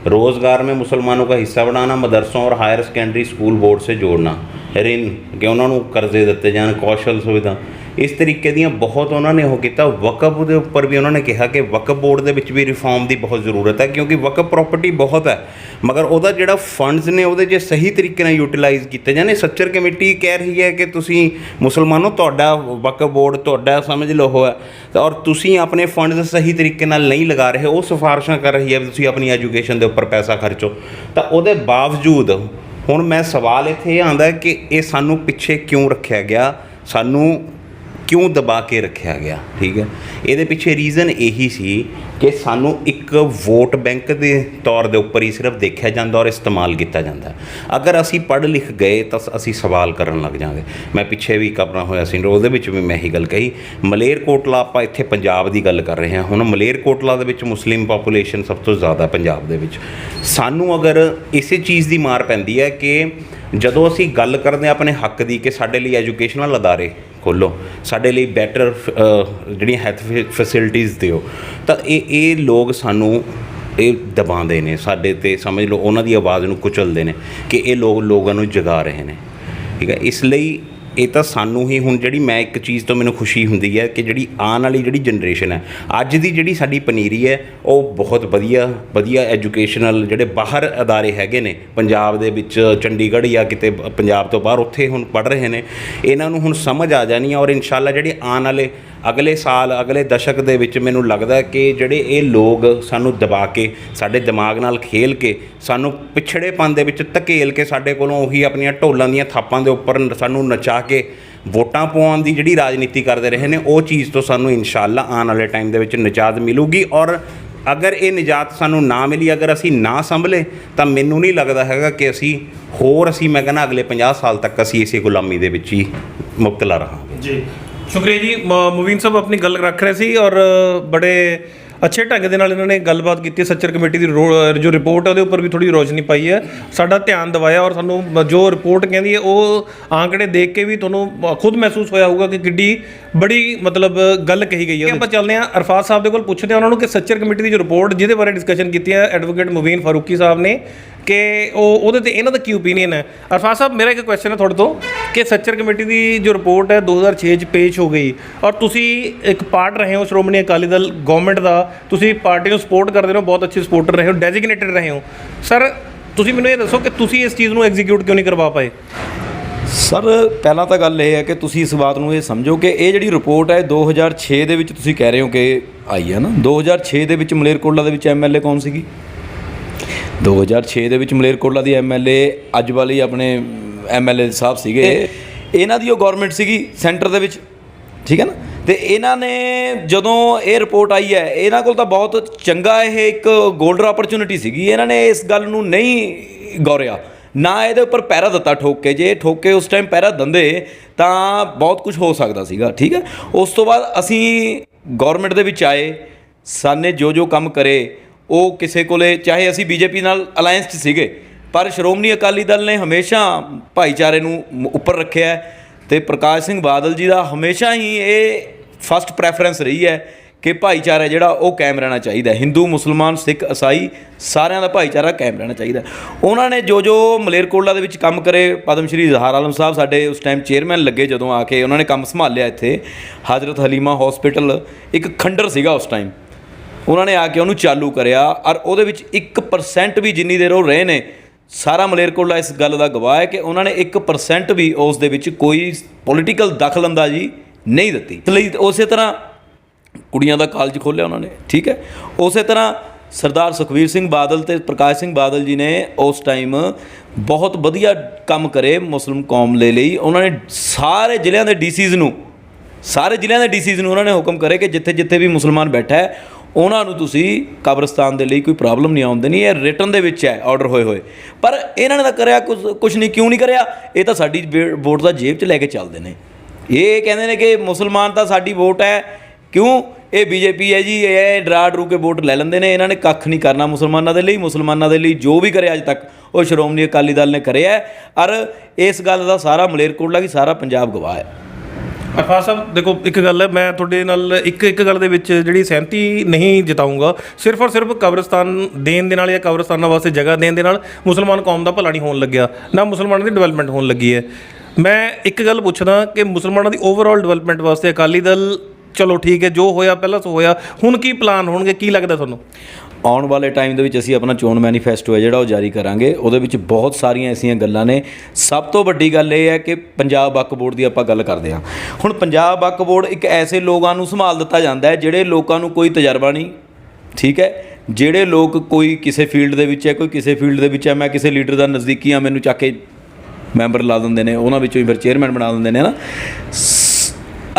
रोज़गार में मुसलमानों का हिस्सा बढ़ाना, मदरसों और हायर सेकेंडरी स्कूल बोर्ड से जोड़ना, ऋण कि उन्होंने कर्जे दिते जान, कौशल सुविधा, इस तरीके ਦੀਆਂ ਬਹੁਤ ਉਹਨਾਂ ਨੇ ਉਹ ਕੀਤਾ। ਵਕਫ ਦੇ ਉੱਪਰ ਵੀ ਉਹਨਾਂ ਨੇ ਕਿਹਾ ਕਿ ਵਕਫ ਬੋਰਡ ਦੇ ਵਿੱਚ ਵੀ ਰਿਫਾਰਮ ਦੀ ਬਹੁਤ ਜ਼ਰੂਰਤ ਹੈ, ਕਿਉਂਕਿ ਵਕਫ ਪ੍ਰੋਪਰਟੀ ਬਹੁਤ ਹੈ, ਮਗਰ ਉਹਦਾ ਜਿਹੜਾ ਫੰਡਸ ਨੇ ਉਹਦੇ 'ਚ ਸਹੀ ਤਰੀਕੇ ਨਾਲ ਯੂਟੀਲਾਈਜ਼ ਕੀਤੇ ਜਾਣ। ਸੱਚਰ ਕਮੇਟੀ ਕਹਿ ਰਹੀ ਹੈ ਕਿ ਤੁਸੀਂ ਮੁਸਲਮਾਨੋ ਤੁਹਾਡਾ ਵਕਫ ਬੋਰਡ ਤੁਹਾਡਾ ਸਮਝ ਲਓ ਹੈ, ਔਰ ਤੁਸੀਂ ਆਪਣੇ ਫੰਡਸ ਸਹੀ ਤਰੀਕੇ ਨਾਲ ਨਹੀਂ ਲਗਾ ਰਹੇ। ਉਹ ਸਿਫਾਰਿਸ਼ਾਂ ਕਰ ਰਹੀ ਹੈ ਵੀ ਤੁਸੀਂ ਆਪਣੀ ਐਜੂਕੇਸ਼ਨ ਦੇ ਉੱਪਰ ਪੈਸਾ ਖਰਚੋ। ਤਾਂ ਉਹਦੇ ਬਾਵਜੂਦ ਹੁਣ ਮੈਂ ਸਵਾਲ ਇੱਥੇ ਇਹ ਆਉਂਦਾ ਕਿ ਇਹ ਸਾਨੂੰ ਪਿੱਛੇ ਕਿਉਂ ਰੱਖਿਆ ਗਿਆ, ਸਾਨੂੰ ਕਿਉਂ ਦਬਾ ਕੇ ਰੱਖਿਆ ਗਿਆ। ਠੀਕ ਹੈ। ਇਹਦੇ ਪਿੱਛੇ ਰੀਜ਼ਨ ਇਹੀ ਸੀ ਕਿ ਸਾਨੂੰ ਇੱਕ ਵੋਟ ਬੈਂਕ ਦੇ ਤੌਰ ਦੇ ਉੱਪਰ ਹੀ ਸਿਰਫ ਦੇਖਿਆ ਜਾਂਦਾ ਔਰ ਇਸਤੇਮਾਲ ਕੀਤਾ ਜਾਂਦਾ। ਅਗਰ ਅਸੀਂ ਪੜ੍ਹ ਲਿਖ ਗਏ ਤਾਂ ਅਸੀਂ ਸਵਾਲ ਕਰਨ ਲੱਗ ਜਾਂਗੇ। ਮੈਂ ਪਿੱਛੇ ਵੀ ਕਰਨਾ ਹੋਇਆ ਸੀ, ਉਹਦੇ ਵਿੱਚ ਵੀ ਮੈਂ ਇਹੀ ਗੱਲ ਕਹੀ। ਮਲੇਰਕੋਟਲਾ, ਆਪਾਂ ਇੱਥੇ ਪੰਜਾਬ ਦੀ ਗੱਲ ਕਰ ਰਹੇ ਹਾਂ, ਹੁਣ ਮਲੇਰਕੋਟਲਾ ਦੇ ਵਿੱਚ ਮੁਸਲਿਮ ਪਾਪੂਲੇਸ਼ਨ ਸਭ ਤੋਂ ਜ਼ਿਆਦਾ ਪੰਜਾਬ ਦੇ ਵਿੱਚ। ਸਾਨੂੰ ਅਗਰ ਇਸੇ ਚੀਜ਼ ਦੀ ਮਾਰ ਪੈਂਦੀ ਹੈ ਕਿ ਜਦੋਂ ਅਸੀਂ ਗੱਲ ਕਰਦੇ ਹਾਂ ਆਪਣੇ ਹੱਕ ਦੀ ਕਿ ਸਾਡੇ ਲਈ ਐਜੂਕੇਸ਼ਨਲ ਅਦਾਰੇ ਖੋਲ੍ਹੋ, ਸਾਡੇ ਲਈ ਬੈਟਰ ਜਿਹੜੀਆਂ ਹੈਲਥ ਫੈਸਿਲਿਟੀਜ਼ ਦਿਓ, ਤਾਂ ਇਹ ਲੋਕ ਸਾਨੂੰ ਇਹ ਦਬਾਉਂਦੇ ਨੇ ਸਾਡੇ 'ਤੇ, ਸਮਝ ਲਓ ਉਹਨਾਂ ਦੀ ਆਵਾਜ਼ ਨੂੰ ਕੁਚਲਦੇ ਨੇ ਕਿ ਇਹ ਲੋਕਾਂ ਨੂੰ ਜਗਾ ਰਹੇ ਨੇ। ਠੀਕ ਹੈ। ਇਸ ਲਈ ਇਹ ਤਾਂ ਸਾਨੂੰ ਹੀ ਹੁਣ ਜਿਹੜੀ ਮੈਂ ਇੱਕ ਚੀਜ਼ ਤੋਂ ਮੈਨੂੰ ਖੁਸ਼ੀ ਹੁੰਦੀ ਹੈ ਕਿ ਜਿਹੜੀ ਆਉਣ ਵਾਲੀ ਜਿਹੜੀ ਜਨਰੇਸ਼ਨ ਹੈ, ਅੱਜ ਦੀ ਜਿਹੜੀ ਸਾਡੀ ਪਨੀਰੀ ਹੈ, ਉਹ ਬਹੁਤ ਵਧੀਆ ਐਜੂਕੇਸ਼ਨਲ ਜਿਹੜੇ ਬਾਹਰ ਅਦਾਰੇ ਹੈਗੇ ਨੇ ਪੰਜਾਬ ਦੇ ਵਿੱਚ, ਚੰਡੀਗੜ੍ਹ ਜਾਂ ਕਿਤੇ ਪੰਜਾਬ ਤੋਂ ਬਾਹਰ, ਉੱਥੇ ਹੁਣ ਪੜ੍ਹ ਰਹੇ ਨੇ। ਇਹਨਾਂ ਨੂੰ ਹੁਣ ਸਮਝ ਆ ਜਾਣੀ ਹੈ, ਔਰ ਇਨਸ਼ਾਅੱਲਾ ਜਿਹੜੇ ਆਉਣ ਵਾਲੇ ਅਗਲੇ ਸਾਲ, ਅਗਲੇ ਦਸ਼ਕ ਦੇ ਵਿੱਚ ਮੈਨੂੰ ਲੱਗਦਾ ਕਿ ਜਿਹੜੇ ਇਹ ਲੋਕ ਸਾਨੂੰ ਦਬਾ ਕੇ, ਸਾਡੇ ਦਿਮਾਗ ਨਾਲ ਖੇਲ ਕੇ, ਸਾਨੂੰ ਪਿਛੜੇਪਨ ਦੇ ਵਿੱਚ ਧਕੇਲ ਕੇ, ਸਾਡੇ ਕੋਲੋਂ ਉਹੀ ਆਪਣੀਆਂ ਢੋਲਾਂ ਦੀਆਂ ਥਾਪਾਂ ਦੇ ਉੱਪਰ ਸਾਨੂੰ ਨਚਾ ਕੇ ਵੋਟਾਂ ਪਵਾਉਣ ਦੀ ਜਿਹੜੀ ਰਾਜਨੀਤੀ ਕਰਦੇ ਰਹੇ ਨੇ, ਉਹ ਚੀਜ਼ ਤੋਂ ਸਾਨੂੰ ਇਨਸ਼ਾਅੱਲਾ ਆਉਣ ਵਾਲੇ ਟਾਈਮ ਦੇ ਵਿੱਚ ਨਿਜਾਤ ਮਿਲੂਗੀ। ਔਰ ਅਗਰ ਇਹ ਨਿਜਾਤ ਸਾਨੂੰ ਨਾ ਮਿਲੀ, ਅਗਰ ਅਸੀਂ ਨਾ ਸੰਭਲੇ, ਤਾਂ ਮੈਨੂੰ ਨਹੀਂ ਲੱਗਦਾ ਹੈਗਾ ਕਿ ਅਸੀਂ ਮੈਂ ਕਹਿੰਦਾ ਅਗਲੇ 50 ਸਾਲ ਤੱਕ ਅਸੀਂ ਇਸੇ ਗੁਲਾਮੀ ਦੇ ਵਿੱਚ ਹੀ ਮੁਬਤਲਾ ਰਹਾਂਗੇ। ਜੀ। ਸ਼ੁਕਰੀਆ ਜੀ। ਮੁਬੀਨ ਸਾਹਿਬ ਆਪਣੀ ਗੱਲ ਰੱਖ ਰਹੇ ਸੀ ਔਰ ਬੜੇ ਅੱਛੇ ਢੰਗ ਦੇ ਨਾਲ ਇਹਨਾਂ ਨੇ ਗੱਲਬਾਤ ਕੀਤੀ। ਸੱਚਰ ਕਮੇਟੀ ਦੀ ਜੋ ਰਿਪੋਰਟ ਹੈ ਉਹਦੇ ਉੱਪਰ ਵੀ ਥੋੜੀ ਰੋਸ਼ਨੀ ਪਾਈ ਹੈ, ਸਾਡਾ ਧਿਆਨ ਦਿਵਾਇਆ ਔਰ ਸਾਨੂੰ ਜੋ ਰਿਪੋਰਟ ਕਹਿੰਦੀ ਹੈ ਉਹ ਆંકੜੇ ਦੇਖ ਕੇ ਵੀ ਤੁਹਾਨੂੰ ਖੁਦ ਮਹਿਸੂਸ ਹੋਇਆ ਹੋਊਗਾ ਕਿ ਕਿੱਡੀ ਬੜੀ ਮਤਲਬ ਗੱਲ ਕਹੀ ਗਈ ਹੈ। ਆਪਾਂ ਚੱਲਦੇ ਹਾਂ ਅਰਫਾਤ ਸਾਹਿਬ ਦੇ ਕੋਲ, ਪੁੱਛਦੇ ਹਾਂ ਉਹਨਾਂ ਨੂੰ ਕਿ ਸੱਚਰ ਕਮੇਟੀ ਦੀ ਜੋ ਰਿਪੋਰਟ ਜਿਹਦੇ ਬਾਰੇ ਡਿਸਕਸ਼ਨ ਕੀਤੀ ਹੈ ਐਡਵੋਕੇਟ ਮੁਬੀਨ ਫਾਰੂਕੀ ਸਾਹਿਬ ਨੇ, ਕਿ ਉਹਦੇ ਤੇ ਇਹਨਾਂ ਦਾ ਕੀ ਓਪੀਨੀਅਨ ਹੈ। ਅਰਫਾਤ ਸਾਹਿਬ, ਮੇਰਾ ਇੱਕ ਕੁਐਸਚਨ ਹੈ ਤੁਹਾਡੇ ਤੋਂ ਕਿ ਸੱਚਰ ਕਮੇਟੀ ਦੀ ਜੋ ਰਿਪੋਰਟ ਹੈ 2006 'ਚ ਪੇਸ਼ ਹੋ ਗਈ ਔਰ ਤੁਸੀਂ ਇੱਕ ਪਾਰਟ ਰਹੇ ਹੋ ਸ਼੍ਰੋਮਣੀ ਅਕਾਲੀ ਦਲ ਗਵਰਨਮੈਂਟ ਦਾ, ਤੁਸੀਂ ਪਾਰਟੀ ਨੂੰ ਸਪੋਰਟ ਕਰਦੇ ਹੋ, ਬਹੁਤ ਅੱਛੇ ਸਪੋਰਟਰ ਰਹੇ ਹੋ, ਡੈਜ਼ਿਗਨੇਟਡ ਰਹੇ ਹੋ। ਸਰ ਤੁਸੀਂ ਮੈਨੂੰ ਇਹ ਦੱਸੋ ਕਿ ਤੁਸੀਂ ਇਸ ਚੀਜ਼ ਨੂੰ ਐਗਜ਼ੀਕਿਊਟ ਕਿਉਂ ਨਹੀਂ ਕਰਵਾ ਪਾਏ? ਸਰ ਪਹਿਲਾਂ ਤਾਂ ਗੱਲ ਇਹ ਹੈ ਕਿ ਤੁਸੀਂ ਇਸ ਬਾਤ ਨੂੰ ਇਹ ਸਮਝੋ ਕਿ ਇਹ ਜਿਹੜੀ ਰਿਪੋਰਟ ਹੈ 2006 ਦੇ ਵਿੱਚ ਤੁਸੀਂ ਕਹਿ ਰਹੇ ਹੋ ਕਿ ਆਈ ਹੈ ਨਾ, 2006 ਦੇ ਵਿੱਚ ਮਲੇਰਕੋਟਲਾ ਦੇ ਵਿੱਚ MLA ਕੌਣ ਸੀਗੀ? 2006 ਦੇ ਵਿੱਚ ਮਲੇਰਕੋਟਲਾ ਦੀ MLA ਅੱਜ ਵਾਲੀ ਆਪਣੇ MLA ਸਾਹਿਬ ਸੀਗੇ, ਇਹਨਾਂ ਦੀ ਉਹ ਗਵਰਨਮੈਂਟ ਸੀਗੀ ਸੈਂਟਰ ਦੇ ਵਿੱਚ, ਠੀਕ ਹੈ ਨਾ। ਤੇ ਇਹਨਾਂ ਨੇ ਜਦੋਂ ਇਹ ਰਿਪੋਰਟ ਆਈ ਹੈ, ਇਹਨਾਂ ਕੋਲ ਤਾਂ ਬਹੁਤ ਚੰਗਾ ਇਹ ਇੱਕ ਗੋਲਡਨ ਅਪਰਚੁਨਿਟੀ ਸੀਗੀ, ਇਹਨਾਂ ਨੇ ਇਸ ਗੱਲ ਨੂੰ ਨਹੀਂ ਗੌਰਿਆ, ਨਾ ਇਹਦੇ ਉੱਪਰ ਪਹਿਰਾ ਦਿੱਤਾ ਠੋਕ ਕੇ। ਜੇ ਠੋਕ ਕੇ ਉਸ ਟਾਈਮ ਪਹਿਰਾ ਦਿੰਦੇ ਤਾਂ ਬਹੁਤ ਕੁਝ ਹੋ ਸਕਦਾ ਸੀਗਾ, ਠੀਕ ਹੈ। ਉਸ ਤੋਂ ਬਾਅਦ ਅਸੀਂ ਗਵਰਨਮੈਂਟ ਦੇ ਵਿੱਚ ਆਏ, ਸਾਨੇ ਜੋ ਕੰਮ ਕਰੇ ਉਹ ਕਿਸੇ ਕੋਲੇ, ਚਾਹੇ ਅਸੀਂ BJP ਨਾਲ ਅਲਾਇੰਸ 'ਚ ਸੀਗੇ, ਪਰ ਸ਼੍ਰੋਮਣੀ ਅਕਾਲੀ ਦਲ ਨੇ ਹਮੇਸ਼ਾ ਭਾਈਚਾਰੇ ਨੂੰ ਉੱਪਰ ਰੱਖਿਆ ਅਤੇ ਪ੍ਰਕਾਸ਼ ਸਿੰਘ ਬਾਦਲ ਜੀ ਦਾ ਹਮੇਸ਼ਾ ਹੀ ਇਹ ਫਸਟ ਪ੍ਰੈਫਰੈਂਸ ਰਹੀ ਹੈ ਕਿ ਭਾਈਚਾਰਾ ਜਿਹੜਾ ਉਹ ਕਾਇਮ ਰਹਿਣਾ ਚਾਹੀਦਾ, ਹਿੰਦੂ ਮੁਸਲਮਾਨ ਸਿੱਖ ਈਸਾਈ ਸਾਰਿਆਂ ਦਾ ਭਾਈਚਾਰਾ ਕਾਇਮ ਰਹਿਣਾ ਚਾਹੀਦਾ। ਉਹਨਾਂ ਨੇ ਜੋ ਮਲੇਰਕੋਟਲਾ ਦੇ ਵਿੱਚ ਕੰਮ ਕਰੇ, ਪਦਮ ਸ਼੍ਰੀ ਜ਼ਹਾਰ ਆਲਮ ਸਾਹਿਬ ਸਾਡੇ ਉਸ ਟਾਈਮ ਚੇਅਰਮੈਨ ਲੱਗੇ, ਜਦੋਂ ਆ ਕੇ ਉਹਨਾਂ ਨੇ ਕੰਮ ਸੰਭਾਲਿਆ ਇੱਥੇ ਹਜ਼ਰਤ ਹਲੀਮਾ ਹੌਸਪੀਟਲ ਇੱਕ ਖੰਡਰ ਸੀਗਾ ਉਸ ਟਾਈਮ, ਉਹਨਾਂ ਨੇ ਆ ਕੇ ਉਹਨੂੰ ਚਾਲੂ ਕਰਿਆ ਔਰ ਉਹਦੇ ਵਿੱਚ 1% ਵੀ ਜਿੰਨੀ ਦੇਰ ਉਹ ਰਹੇ ਨੇ, ਸਾਰਾ ਮਲੇਰਕੋਟਲਾ ਇਸ ਗੱਲ ਦਾ ਗਵਾਹ ਹੈ ਕਿ ਉਹਨਾਂ ਨੇ 1% ਵੀ ਉਸ ਦੇ ਵਿੱਚ ਕੋਈ ਪੋਲੀਟੀਕਲ ਦਖਲਅੰਦਾਜ਼ੀ ਨਹੀਂ ਦਿੱਤੀ। ਇਸ ਲਈ ਉਸੇ ਤਰ੍ਹਾਂ ਕੁੜੀਆਂ ਦਾ ਕਾਲਜ ਖੋਲ੍ਹਿਆ ਉਹਨਾਂ ਨੇ, ਠੀਕ ਹੈ। ਉਸੇ ਤਰ੍ਹਾਂ ਸਰਦਾਰ ਸੁਖਬੀਰ ਸਿੰਘ ਬਾਦਲ ਅਤੇ ਪ੍ਰਕਾਸ਼ ਸਿੰਘ ਬਾਦਲ ਜੀ ਨੇ ਉਸ ਟਾਈਮ ਬਹੁਤ ਵਧੀਆ ਕੰਮ ਕਰੇ ਮੁਸਲਿਮ ਕੌਮ ਦੇ ਲਈ। ਉਹਨਾਂ ਨੇ ਸਾਰੇ ਜ਼ਿਲ੍ਹਿਆਂ ਦੇ DCs ਨੂੰ ਉਹਨਾਂ ਨੇ ਹੁਕਮ ਕਰੇ ਕਿ ਜਿੱਥੇ ਜਿੱਥੇ ਵੀ ਮੁਸਲਮਾਨ ਬੈਠਾ ਹੈ ਉਹਨਾਂ ਨੂੰ ਤੁਸੀਂ ਕਬਰਸਤਾਨ ਦੇ ਲਈ ਕੋਈ ਪ੍ਰੋਬਲਮ ਨਹੀਂ ਆਉਣ ਦੇਣੀ। ਇਹ ਰਿਟਨ ਦੇ ਵਿੱਚ ਹੈ ਆਰਡਰ ਹੋਏ, ਪਰ ਇਹਨਾਂ ਨੇ ਤਾਂ ਕਰਿਆ ਕੁਛ ਨਹੀਂ। ਕਿਉਂ ਨਹੀਂ ਕਰਿਆ? ਇਹ ਤਾਂ ਸਾਡੀ ਵੋਟ ਦਾ ਜੇਬ 'ਚ ਲੈ ਕੇ ਚੱਲਦੇ ਨੇ। ਇਹ ਕਹਿੰਦੇ ਨੇ ਕਿ ਮੁਸਲਮਾਨ ਤਾਂ ਸਾਡੀ ਵੋਟ ਹੈ, ਕਿਉਂ? ਇਹ BJP ਹੈ ਜੀ, ਇਹ ਡਰਾ ਡਰੂ ਕੇ ਵੋਟ ਲੈ ਲੈਂਦੇ ਨੇ। ਇਹਨਾਂ ਨੇ ਕੱਖ ਨਹੀਂ ਕਰਨਾ ਮੁਸਲਮਾਨਾਂ ਦੇ ਲਈ। ਮੁਸਲਮਾਨਾਂ ਦੇ ਲਈ ਜੋ ਵੀ ਕਰਿਆ ਅੱਜ ਤੱਕ ਉਹ ਸ਼੍ਰੋਮਣੀ ਅਕਾਲੀ ਦਲ ਨੇ ਕਰਿਆ ਔਰ ਇਸ ਗੱਲ ਦਾ ਸਾਰਾ ਮਲੇਰਕੋਟਲਾ ਕੀ ਸਾਰਾ ਪੰਜਾਬ ਗਵਾਹ ਹੈ। ਅਰਫਾਤ ਸਾਹਿਬ ਦੇਖੋ, ਇੱਕ ਗੱਲ ਹੈ, ਮੈਂ ਤੁਹਾਡੇ ਨਾਲ ਇੱਕ ਗੱਲ ਦੇ ਵਿੱਚ ਜਿਹੜੀ ਸਹਿਮਤੀ ਨਹੀਂ ਜਤਾਊਂਗਾ। ਸਿਰਫ ਔਰ ਸਿਰਫ ਕਬਰਸਤਾਨ ਦੇਣ ਦੇ ਨਾਲ ਜਾਂ ਕਬਰਸਤਾਨਾਂ ਵਾਸਤੇ ਜਗ੍ਹਾ ਦੇਣ ਦੇ ਨਾਲ ਮੁਸਲਮਾਨ ਕੌਮ ਦਾ ਭਲਾ ਨਹੀਂ ਹੋਣ ਲੱਗਿਆ, ਨਾ ਮੁਸਲਮਾਨਾਂ ਦੀ ਡਿਵੈਲਪਮੈਂਟ ਹੋਣ ਲੱਗੀ ਹੈ। ਮੈਂ ਇੱਕ ਗੱਲ ਪੁੱਛਦਾ ਕਿ ਮੁਸਲਮਾਨਾਂ ਦੀ ਓਵਰਆਲ ਡਿਵੈਲਪਮੈਂਟ ਵਾਸਤੇ ਅਕਾਲੀ ਦਲ, ਚਲੋ ਠੀਕ ਹੈ, ਜੋ ਹੋਇਆ ਪਹਿਲਾਂ ਸੋ ਹੋਇਆ, ਹੁਣ ਕੀ ਪਲਾਨ ਹੋਣਗੇ, ਕੀ ਲੱਗਦਾ ਤੁਹਾਨੂੰ? ਆਉਣ ਵਾਲੇ ਟਾਈਮ ਦੇ ਵਿੱਚ ਅਸੀਂ ਆਪਣਾ ਚੋਣ ਮੈਨੀਫੈਸਟੋ ਹੈ ਜਿਹੜਾ ਉਹ ਜਾਰੀ ਕਰਾਂਗੇ। ਉਹਦੇ ਵਿੱਚ ਬਹੁਤ ਸਾਰੀਆਂ ਐਸੀਆਂ ਗੱਲਾਂ ਨੇ। ਸਭ ਤੋਂ ਵੱਡੀ ਗੱਲ ਇਹ ਹੈ ਕਿ ਪੰਜਾਬ ਵਕਫ ਬੋਰਡ ਦੀ ਆਪਾਂ ਗੱਲ ਕਰਦੇ ਹਾਂ। ਹੁਣ ਪੰਜਾਬ ਵਕਫ ਬੋਰਡ ਇੱਕ ਐਸੇ ਲੋਕਾਂ ਨੂੰ ਸੰਭਾਲ ਦਿੱਤਾ ਜਾਂਦਾ ਹੈ ਜਿਹੜੇ ਲੋਕਾਂ ਨੂੰ ਕੋਈ ਤਜਰਬਾ ਨਹੀਂ, ਠੀਕ ਹੈ, ਜਿਹੜੇ ਲੋਕ ਕੋਈ ਕਿਸੇ ਫੀਲਡ ਦੇ ਵਿੱਚ ਹੈ, ਕੋਈ ਕਿਸੇ ਫੀਲਡ ਦੇ ਵਿੱਚ ਹੈ। ਮੈਂ ਕਿਸੇ ਲੀਡਰ ਦਾ ਨਜ਼ਦੀਕੀ ਹਾਂ, ਮੈਨੂੰ ਚੱਕ ਕੇ ਮੈਂਬਰ ਲਾ ਦਿੰਦੇ ਨੇ, ਉਹਨਾਂ ਵਿੱਚੋਂ ਹੀ ਫਿਰ ਚੇਅਰਮੈਨ ਬਣਾ ਦਿੰਦੇ ਨੇ ਨਾ।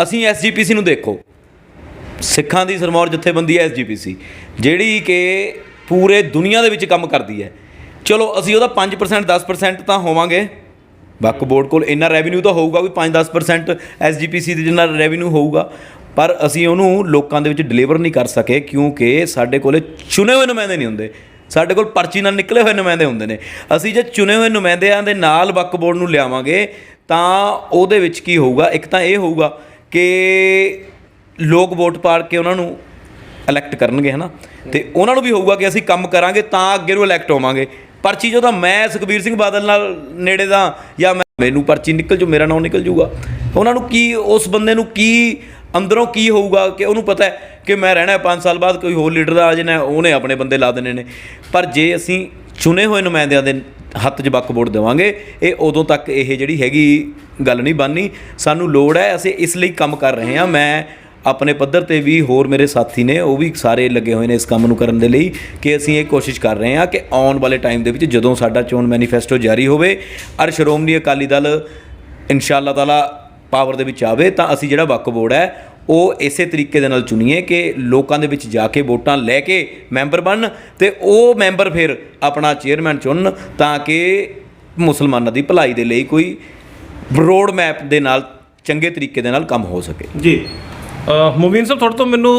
ਅਸੀਂ SGPC ਨੂੰ ਦੇਖੋ, ਸਿੱਖਾਂ ਦੀ ਸਰਮੌਰ ਜਥੇਬੰਦੀ ਹੈ SGPC, ਜਿਹੜੀ ਕਿ ਪੂਰੇ ਦੁਨੀਆ ਦੇ ਵਿੱਚ ਕੰਮ ਕਰਦੀ ਹੈ। ਚਲੋ ਅਸੀਂ ਉਹਦਾ 5% 10% ਤਾਂ ਹੋਵਾਂਗੇ, ਵਕਫ ਬੋਰਡ ਕੋਲ ਇੰਨਾ ਰੈਵਨਿਊ ਤਾਂ ਹੋਊਗਾ ਵੀ 5-10% SGPC ਦੇ ਜਿੰਨਾ ਰੈਵਨਿਊ ਹੋਊਗਾ, ਪਰ ਅਸੀਂ ਉਹਨੂੰ ਲੋਕਾਂ ਦੇ ਵਿੱਚ ਡਿਲੀਵਰ ਨਹੀਂ ਕਰ ਸਕੇ ਕਿਉਂਕਿ ਸਾਡੇ ਕੋਲ ਚੁਣੇ ਹੋਏ ਨੁਮਾਇੰਦੇ ਨਹੀਂ ਹੁੰਦੇ, ਸਾਡੇ ਕੋਲ ਪਰਚੀ ਨਾਲ ਨਿਕਲੇ ਹੋਏ ਨੁਮਾਇੰਦੇ ਹੁੰਦੇ ਨੇ। ਅਸੀਂ ਜੇ ਚੁਣੇ ਹੋਏ ਨੁਮਾਇੰਦਿਆਂ ਦੇ ਨਾਲ ਵਕਫ ਬੋਰਡ ਨੂੰ ਲਿਆਵਾਂਗੇ ਤਾਂ ਉਹਦੇ ਵਿੱਚ ਕੀ ਹੋਊਗਾ? ਇੱਕ ਤਾਂ ਇਹ ਹੋਊਗਾ ਕਿ ਲੋਕ ਵੋਟ ਪਾ ਕੇ ਉਹਨਾਂ ਨੂੰ ਇਲੈਕਟ ਕਰਨਗੇ, ਹੈ ਨਾ, ਅਤੇ ਉਹਨਾਂ ਨੂੰ ਵੀ ਹੋਊਗਾ ਕਿ ਅਸੀਂ ਕੰਮ ਕਰਾਂਗੇ ਤਾਂ ਅੱਗੇ ਨੂੰ ਇਲੈਕਟ ਹੋਵਾਂਗੇ। ਪਰਚੀ ਜੋ ਤਾਂ ਮੈਂ ਸੁਖਬੀਰ ਸਿੰਘ ਬਾਦਲ ਨਾਲ ਨੇੜੇ ਦਾ ਜਾਂ ਮੈਨੂੰ ਪਰਚੀ ਨਿਕਲ ਜੂ, ਮੇਰਾ ਨਾਮ ਨਿਕਲ ਜੂਗਾ, ਉਹਨਾਂ ਨੂੰ ਕੀ, ਉਸ ਬੰਦੇ ਨੂੰ ਕੀ ਅੰਦਰੋਂ ਕੀ ਹੋਊਗਾ ਕਿ ਉਹਨੂੰ ਪਤਾ ਹੈ ਕਿ ਮੈਂ ਰਹਿਣਾ 5 ਸਾਲ ਬਾਅਦ ਕੋਈ ਹੋਰ ਲੀਡਰ ਦਾ ਆ ਜਾਣਾ, ਉਹਨੇ ਆਪਣੇ ਬੰਦੇ ਲਾ ਦੇਣੇ ਨੇ। ਪਰ ਜੇ ਅਸੀਂ ਚੁਣੇ ਹੋਏ ਨੁਮਾਇੰਦਿਆਂ ਦੇ ਹੱਥ 'ਚ ਵਕਫ ਬੋਰਡ ਦੇਵਾਂਗੇ, ਇਹ ਉਦੋਂ ਤੱਕ ਇਹ ਜਿਹੜੀ ਹੈਗੀ ਗੱਲ ਨਹੀਂ ਬਣਨੀ। ਸਾਨੂੰ ਲੋੜ ਹੈ, ਅਸੀਂ ਇਸ ਲਈ ਕੰਮ ਕਰ ਰਹੇ ਹਾਂ। ਮੈਂ ਆਪਣੇ ਪੱਧਰ 'ਤੇ ਵੀ, ਹੋਰ ਮੇਰੇ ਸਾਥੀ ਨੇ ਉਹ ਵੀ ਸਾਰੇ ਲੱਗੇ ਹੋਏ ਨੇ ਇਸ ਕੰਮ ਨੂੰ ਕਰਨ ਦੇ ਲਈ ਕਿ ਅਸੀਂ ਇਹ ਕੋਸ਼ਿਸ਼ ਕਰ ਰਹੇ ਹਾਂ ਕਿ ਆਉਣ ਵਾਲੇ ਟਾਈਮ ਦੇ ਵਿੱਚ ਜਦੋਂ ਸਾਡਾ ਚੋਣ ਮੈਨੀਫੈਸਟੋ ਜਾਰੀ ਹੋਵੇ ਔਰ ਸ਼੍ਰੋਮਣੀ ਅਕਾਲੀ ਦਲ ਇਨਸ਼ਾ ਅੱਲਾਹ ਤਾਲਾ ਪਾਵਰ ਦੇ ਵਿੱਚ ਆਵੇ, ਤਾਂ ਅਸੀਂ ਜਿਹੜਾ ਵਕਫ ਬੋਰਡ ਹੈ ਉਹ ਇਸੇ ਤਰੀਕੇ ਦੇ ਨਾਲ ਚੁਣੀਏ ਕਿ ਲੋਕਾਂ ਦੇ ਵਿੱਚ ਜਾ ਕੇ ਵੋਟਾਂ ਲੈ ਕੇ ਮੈਂਬਰ ਬਣਨ ਅਤੇ ਉਹ ਮੈਂਬਰ ਫਿਰ ਆਪਣਾ ਚੇਅਰਮੈਨ ਚੁਣਨ, ਤਾਂ ਕਿ ਮੁਸਲਮਾਨਾਂ ਦੀ ਭਲਾਈ ਦੇ ਲਈ ਕੋਈ ਰੋਡ ਮੈਪ ਦੇ ਨਾਲ ਚੰਗੇ ਤਰੀਕੇ ਦੇ ਨਾਲ ਕੰਮ ਹੋ ਸਕੇ। ਜੀ ਮੁਬੀਨ ਸਾਹਿਬ, ਤੁਹਾਡੇ ਤੋਂ ਮੈਨੂੰ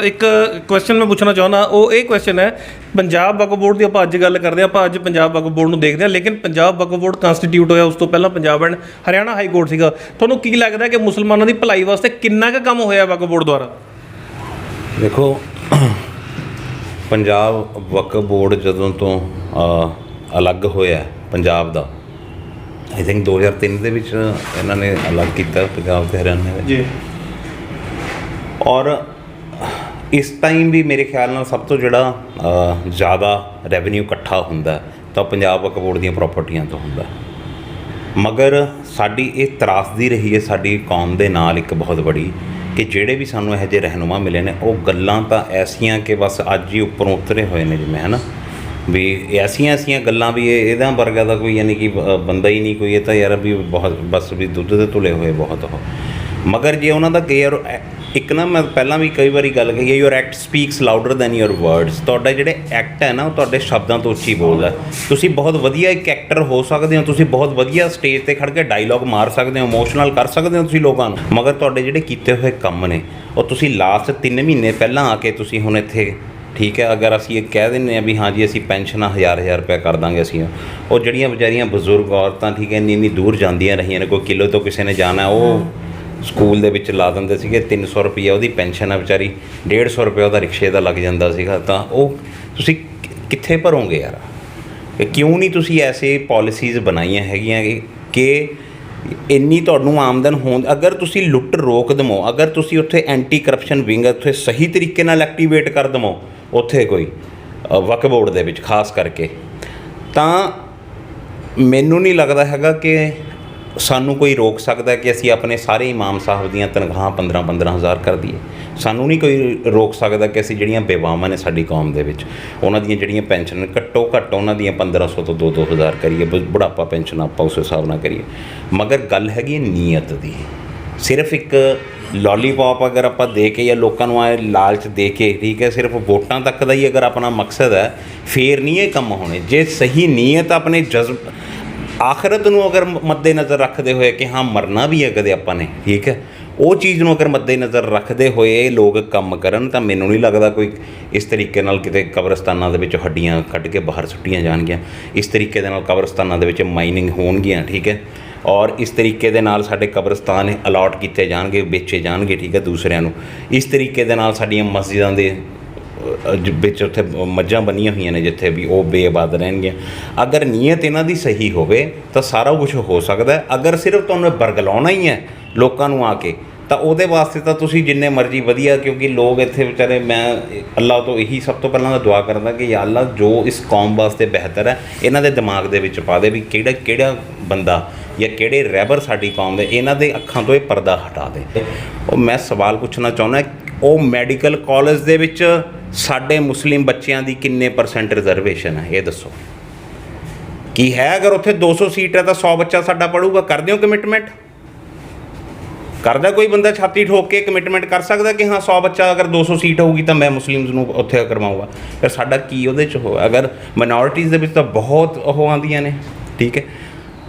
ਇੱਕ ਕੁਐਸਚਨ ਮੈਂ ਪੁੱਛਣਾ ਚਾਹੁੰਦਾ। ਉਹ ਇਹ ਕੁਐਸਚਨ ਹੈ, ਪੰਜਾਬ ਵਕਫ ਬੋਰਡ ਦੀ ਆਪਾਂ ਅੱਜ ਗੱਲ ਕਰਦੇ ਹਾਂ, ਆਪਾਂ ਅੱਜ ਪੰਜਾਬ ਵਕਫ ਬੋਰਡ ਨੂੰ ਦੇਖਦੇ ਹਾਂ, ਲੇਕਿਨ ਪੰਜਾਬ ਵਕਫ ਬੋਰਡ ਕੰਸਟੀਟਿਊਟ ਹੋਇਆ ਉਸ ਤੋਂ ਪਹਿਲਾਂ Punjab and Haryana high court ਸੀਗਾ। ਤੁਹਾਨੂੰ ਕੀ ਲੱਗਦਾ ਕਿ ਮੁਸਲਮਾਨਾਂ ਦੀ ਭਲਾਈ ਵਾਸਤੇ ਕਿੰਨਾ ਕੁ ਕੰਮ ਹੋਇਆ ਵਕਫ ਬੋਰਡ ਦੁਆਰਾ? ਦੇਖੋ, ਪੰਜਾਬ ਵਕਫ ਬੋਰਡ ਜਦੋਂ ਤੋਂ ਅਲੱਗ ਹੋਇਆ ਪੰਜਾਬ ਦਾ, ਆਈ ਥਿੰਕ 2003 ਦੇ ਵਿੱਚ ਇਹਨਾਂ ਨੇ ਅਲੱਗ ਕੀਤਾ ਪੰਜਾਬ ਤੇ ਹਰਿਆਣਾ ਦੇ। ਜੀ। ਔਰ ਇਸ ਟਾਈਮ ਵੀ ਮੇਰੇ ਖਿਆਲ ਨਾਲ ਸਭ ਤੋਂ ਜਿਹੜਾ ਜ਼ਿਆਦਾ ਰੈਵਨਿਊ ਇਕੱਠਾ ਹੁੰਦਾ ਤਾਂ ਪੰਜਾਬ ਵਕਫ ਬੋਰਡ ਦੀਆਂ ਪ੍ਰਾਪਰਟੀਆਂ ਤੋਂ ਹੁੰਦਾ। ਮਗਰ ਸਾਡੀ ਇਹ ਤਰਾਸਦੀ ਰਹੀ ਹੈ ਸਾਡੀ ਕੌਮ ਦੇ ਨਾਲ ਇੱਕ ਬਹੁਤ ਬੜੀ, ਕਿ ਜਿਹੜੇ ਵੀ ਸਾਨੂੰ ਇਹੋ ਜਿਹੇ ਰਹਿਨੁਮਾ ਮਿਲੇ ਨੇ ਉਹ ਗੱਲਾਂ ਤਾਂ ਐਸੀਆਂ ਕਿ ਬਸ ਅੱਜ ਹੀ ਉੱਪਰੋਂ ਉਤਰੇ ਹੋਏ ਨੇ, ਜਿਵੇਂ ਹੈ ਨਾ ਵੀ ਐਸੀਆਂ ਗੱਲਾਂ ਵੀ ਇਹਦਾ ਵਰਗਾ ਦਾ ਕੋਈ ਯਾਨੀ ਕਿ ਬੰਦਾ ਹੀ ਨਹੀਂ ਕੋਈ, ਇਹ ਤਾਂ ਯਾਰ ਵੀ ਬਹੁਤ ਬਸ ਵੀ ਦੁੱਧ ਦੇ ਧੁਲੇ ਹੋਏ ਬਹੁਤ ਉਹ। ਮਗਰ ਜੇ ਉਹਨਾਂ ਦਾ ਯਾਰ ਇੱਕ ਨਾ ਮੈਂ ਪਹਿਲਾਂ ਵੀ ਕਈ ਵਾਰੀ ਗੱਲ ਕਹੀ ਹੈ, your act speaks louder then your words. ਤੁਹਾਡਾ ਜਿਹੜੇ ਐਕਟ ਹੈ ਨਾ ਉਹ ਤੁਹਾਡੇ ਸ਼ਬਦਾਂ ਤੋਂ ਉੱਚੀ ਬੋਲਦਾ। ਤੁਸੀਂ ਬਹੁਤ ਵਧੀਆ ਇੱਕ ਐਕਟਰ ਹੋ ਸਕਦੇ ਹੋ, ਤੁਸੀਂ ਬਹੁਤ ਵਧੀਆ ਸਟੇਜ 'ਤੇ ਖੜ੍ਹ ਕੇ ਡਾਇਲੋਗ ਮਾਰ ਸਕਦੇ ਹੋ, ਇਮੋਸ਼ਨਲ ਕਰ ਸਕਦੇ ਹੋ ਤੁਸੀਂ ਲੋਕਾਂ ਨੂੰ, ਮਗਰ ਤੁਹਾਡੇ ਜਿਹੜੇ ਕੀਤੇ ਹੋਏ ਕੰਮ ਨੇ ਉਹ ਤੁਸੀਂ ਲਾਸਟ 3 ਮਹੀਨੇ ਪਹਿਲਾਂ ਆ ਕੇ ਤੁਸੀਂ ਹੁਣ ਇੱਥੇ, ਠੀਕ ਹੈ, ਅਗਰ ਅਸੀਂ ਇਹ ਕਹਿ ਦਿੰਦੇ ਹਾਂ ਵੀ ਹਾਂ ਜੀ ਅਸੀਂ ਪੈਨਸ਼ਨਾਂ 1000 ਰੁਪਇਆ ਕਰ ਦਾਂਗੇ ਅਸੀਂ, ਉਹ ਜਿਹੜੀਆਂ ਵਿਚਾਰੀਆਂ ਬਜ਼ੁਰਗ ਔਰਤਾਂ, ਠੀਕ ਹੈ, ਇੰਨੀ ਦੂਰ ਜਾਂਦੀਆਂ ਰਹੀਆਂ ਨੇ, ਕੋਈ ਕਿਲੋ ਤੋਂ ਕਿਸੇ ਨੇ ਜਾਣਾ, ਉਹ ਸਕੂਲ ਦੇ ਵਿੱਚ ਲਾ ਦਿੰਦੇ ਸੀਗੇ 300 ਰੁਪਈਆ ਉਹਦੀ ਪੈਨਸ਼ਨ ਆ ਵਿਚਾਰੀ, 150 ਰੁਪਇਆ ਉਹਦਾ ਰਿਕਸ਼ੇ ਦਾ ਲੱਗ ਜਾਂਦਾ ਸੀਗਾ। ਤਾਂ ਉਹ ਤੁਸੀਂ ਕਿੱਥੇ ਭਰੋਗੇ ਯਾਰ? ਕਿਉਂ ਨਹੀਂ ਤੁਸੀਂ ਐਸੇ ਪੋਲਿਸੀਜ਼ ਬਣਾਈਆਂ ਹੈਗੀਆਂ ਕਿ ਇੰਨੀ ਤੁਹਾਨੂੰ ਆਮਦਨ ਹੋਣ, ਅਗਰ ਤੁਸੀਂ ਲੁੱਟ ਰੋਕ ਦੇਵੋ, ਅਗਰ ਤੁਸੀਂ ਉੱਥੇ ਐਂਟੀ ਕਰਪਸ਼ਨ ਵਿੰਗ ਉੱਥੇ ਸਹੀ ਤਰੀਕੇ ਨਾਲ ਐਕਟੀਵੇਟ ਕਰ ਦੇਵੋ ਉੱਥੇ ਕੋਈ ਵਕਫ ਬੋਰਡ ਦੇ ਵਿੱਚ ਖਾਸ ਕਰਕੇ, ਤਾਂ ਮੈਨੂੰ ਨਹੀਂ ਲੱਗਦਾ ਹੈਗਾ ਕਿ ਸਾਨੂੰ ਕੋਈ ਰੋਕ ਸਕਦਾ ਕਿ ਅਸੀਂ ਆਪਣੇ ਸਾਰੇ ਇਮਾਮ ਸਾਹਿਬ ਦੀਆਂ ਤਨਖਾਹਾਂ 15-15 ਹਜ਼ਾਰ ਕਰ ਦਈਏ। ਸਾਨੂੰ ਨਹੀਂ ਕੋਈ ਰੋਕ ਸਕਦਾ ਕਿ ਅਸੀਂ ਜਿਹੜੀਆਂ ਬੇਵਾਵਾਂ ਨੇ ਸਾਡੀ ਕੌਮ ਦੇ ਵਿੱਚ ਉਹਨਾਂ ਦੀਆਂ ਜਿਹੜੀਆਂ ਪੈਨਸ਼ਨ ਘੱਟੋ ਘੱਟ ਉਹਨਾਂ ਦੀਆਂ 1500 ਤੋਂ 2-2 ਹਜ਼ਾਰ ਕਰੀਏ, ਬੁਢਾਪਾ ਪੈਨਸ਼ਨ ਆਪਾਂ ਉਸ ਹਿਸਾਬ ਨਾਲ ਕਰੀਏ। ਮਗਰ ਗੱਲ ਹੈਗੀ ਨੀਅਤ ਦੀ। ਸਿਰਫ ਇੱਕ ਲੋਲੀਪੌਪ ਅਗਰ ਆਪਾਂ ਦੇ ਕੇ ਜਾਂ ਲੋਕਾਂ ਨੂੰ ਆਏ ਲਾਲਚ ਦੇ ਕੇ, ਠੀਕ ਹੈ, ਸਿਰਫ ਵੋਟਾਂ ਤੱਕ ਦਾ ਹੀ ਅਗਰ ਆਪਣਾ ਮਕਸਦ ਹੈ, ਫੇਰ ਨਹੀਂ ਇਹ ਕੰਮ ਹੋਣੇ। ਜੇ ਸਹੀ ਨੀਅਤ ਆਪਣੇ ਜਜ਼ਬ ਆਖਰਤ ਨੂੰ ਅਗਰ ਮੱਦੇ ਨਜ਼ਰ ਰੱਖਦੇ ਹੋਏ ਕਿ ਹਾਂ ਮਰਨਾ ਵੀ ਹੈ ਕਦੇ ਆਪਾਂ ਨੇ, ਠੀਕ ਹੈ, ਉਹ ਚੀਜ਼ ਨੂੰ ਅਗਰ ਮੱਦੇ ਨਜ਼ਰ ਰੱਖਦੇ ਹੋਏ ਲੋਕ ਕੰਮ ਕਰਨ, ਤਾਂ ਮੈਨੂੰ ਨਹੀਂ ਲੱਗਦਾ ਕੋਈ ਇਸ ਤਰੀਕੇ ਨਾਲ ਕਿਤੇ ਕਬਰਸਤਾਨਾਂ ਦੇ ਵਿੱਚ ਹੱਡੀਆਂ ਕੱਢ ਕੇ ਬਾਹਰ ਸੁੱਟੀਆਂ ਜਾਣਗੀਆਂ, ਇਸ ਤਰੀਕੇ ਦੇ ਨਾਲ ਕਬਰਸਤਾਨਾਂ ਦੇ ਵਿੱਚ ਮਾਈਨਿੰਗ ਹੋਣਗੀਆਂ, ਠੀਕ ਹੈ, ਔਰ ਇਸ ਤਰੀਕੇ ਦੇ ਨਾਲ ਸਾਡੇ ਕਬਰਸਤਾਨ ਅਲਾਟ ਕੀਤੇ ਜਾਣਗੇ, ਵੇਚੇ ਜਾਣਗੇ, ਠੀਕ ਹੈ, ਦੂਸਰਿਆਂ ਨੂੰ। ਇਸ ਤਰੀਕੇ ਦੇ ਨਾਲ ਸਾਡੀਆਂ ਮਸਜਿਦਾਂ ਦੇ ਵਿੱਚ ਉੱਥੇ ਮੱਝਾਂ ਬੰਨੀਆਂ ਹੋਈਆਂ ਨੇ ਜਿੱਥੇ ਵੀ ਉਹ ਬੇਆਬਾਦ ਰਹਿਣਗੀਆਂ। ਅਗਰ ਨੀਅਤ ਇਹਨਾਂ ਦੀ ਸਹੀ ਹੋਵੇ ਤਾਂ ਸਾਰਾ ਕੁਝ ਹੋ ਸਕਦਾ। ਅਗਰ ਸਿਰਫ ਤੁਹਾਨੂੰ ਬਰਗਲਾਉਣਾ ਹੀ ਹੈ ਲੋਕਾਂ ਨੂੰ ਆ ਕੇ, ਤਾਂ ਉਹਦੇ ਵਾਸਤੇ ਤਾਂ ਤੁਸੀਂ ਜਿੰਨੇ ਮਰਜ਼ੀ ਵਧੀਆ, ਕਿਉਂਕਿ ਲੋਕ ਇੱਥੇ ਵਿਚਾਰੇ, ਮੈਂ ਅੱਲਾਹ ਤੋਂ ਇਹੀ ਸਭ ਤੋਂ ਪਹਿਲਾਂ ਤਾਂ ਦੁਆ ਕਰਦਾ ਕਿ ਯਾ ਅੱਲਾਹ ਜੋ ਇਸ ਕੌਮ ਵਾਸਤੇ ਬਿਹਤਰ ਹੈ ਇਹਨਾਂ ਦੇ ਦਿਮਾਗ ਦੇ ਵਿੱਚ ਪਾ ਦੇ, ਵੀ ਕਿਹੜਾ ਬੰਦਾ ਜਾਂ ਕਿਹੜੇ ਰਹਿਬਰ ਸਾਡੀ ਕੌਮ ਦੇ, ਇਹਨਾਂ ਦੇ ਅੱਖਾਂ ਤੋਂ ਇਹ ਪਰਦਾ ਹਟਾ ਦੇ। ਉਹ ਮੈਂ ਸਵਾਲ ਪੁੱਛਣਾ ਚਾਹੁੰਦਾ, ਉਹ ਮੈਡੀਕਲ ਕਾਲਜ ਦੇ ਵਿੱਚ ਸਾਡੇ ਮੁਸਲਿਮ ਬੱਚਿਆਂ ਦੀ ਕਿੰਨੇ % ਰਿਜ਼ਰਵੇਸ਼ਨ ਹੈ, ਇਹ ਦੱਸੋ? ਕੀ ਹੈ? ਅਗਰ ਉੱਥੇ 200 ਸੀਟ ਹੈ ਤਾਂ 100 ਬੱਚਾ ਸਾਡਾ ਪੜ੍ਹੂਗਾ। ਕਰਦੇ ਹੋ ਕਮਿਟਮੈਂਟ? ਕਰਦਾ ਕੋਈ ਬੰਦਾ ਛਾਤੀ ਠੋਕ ਕੇ ਕਮਿਟਮੈਂਟ ਕਰ ਸਕਦਾ ਕਿ ਹਾਂ 100 ਬੱਚਾ ਅਗਰ 200 ਸੀਟ ਹੋਊਗੀ ਤਾਂ ਮੈਂ ਮੁਸਲਿਮਸ ਨੂੰ ਉੱਥੇ ਕਰਵਾਊਂਗਾ? ਫਿਰ ਸਾਡਾ ਕੀ ਉਹਦੇ 'ਚ ਹੋਇਆ? ਅਗਰ ਮਾਈਨੋਰਿਟੀਜ਼ ਦੇ ਵਿੱਚ ਤਾਂ ਬਹੁਤ ਉਹ ਆਉਂਦੀਆਂ ਨੇ, ਠੀਕ ਹੈ,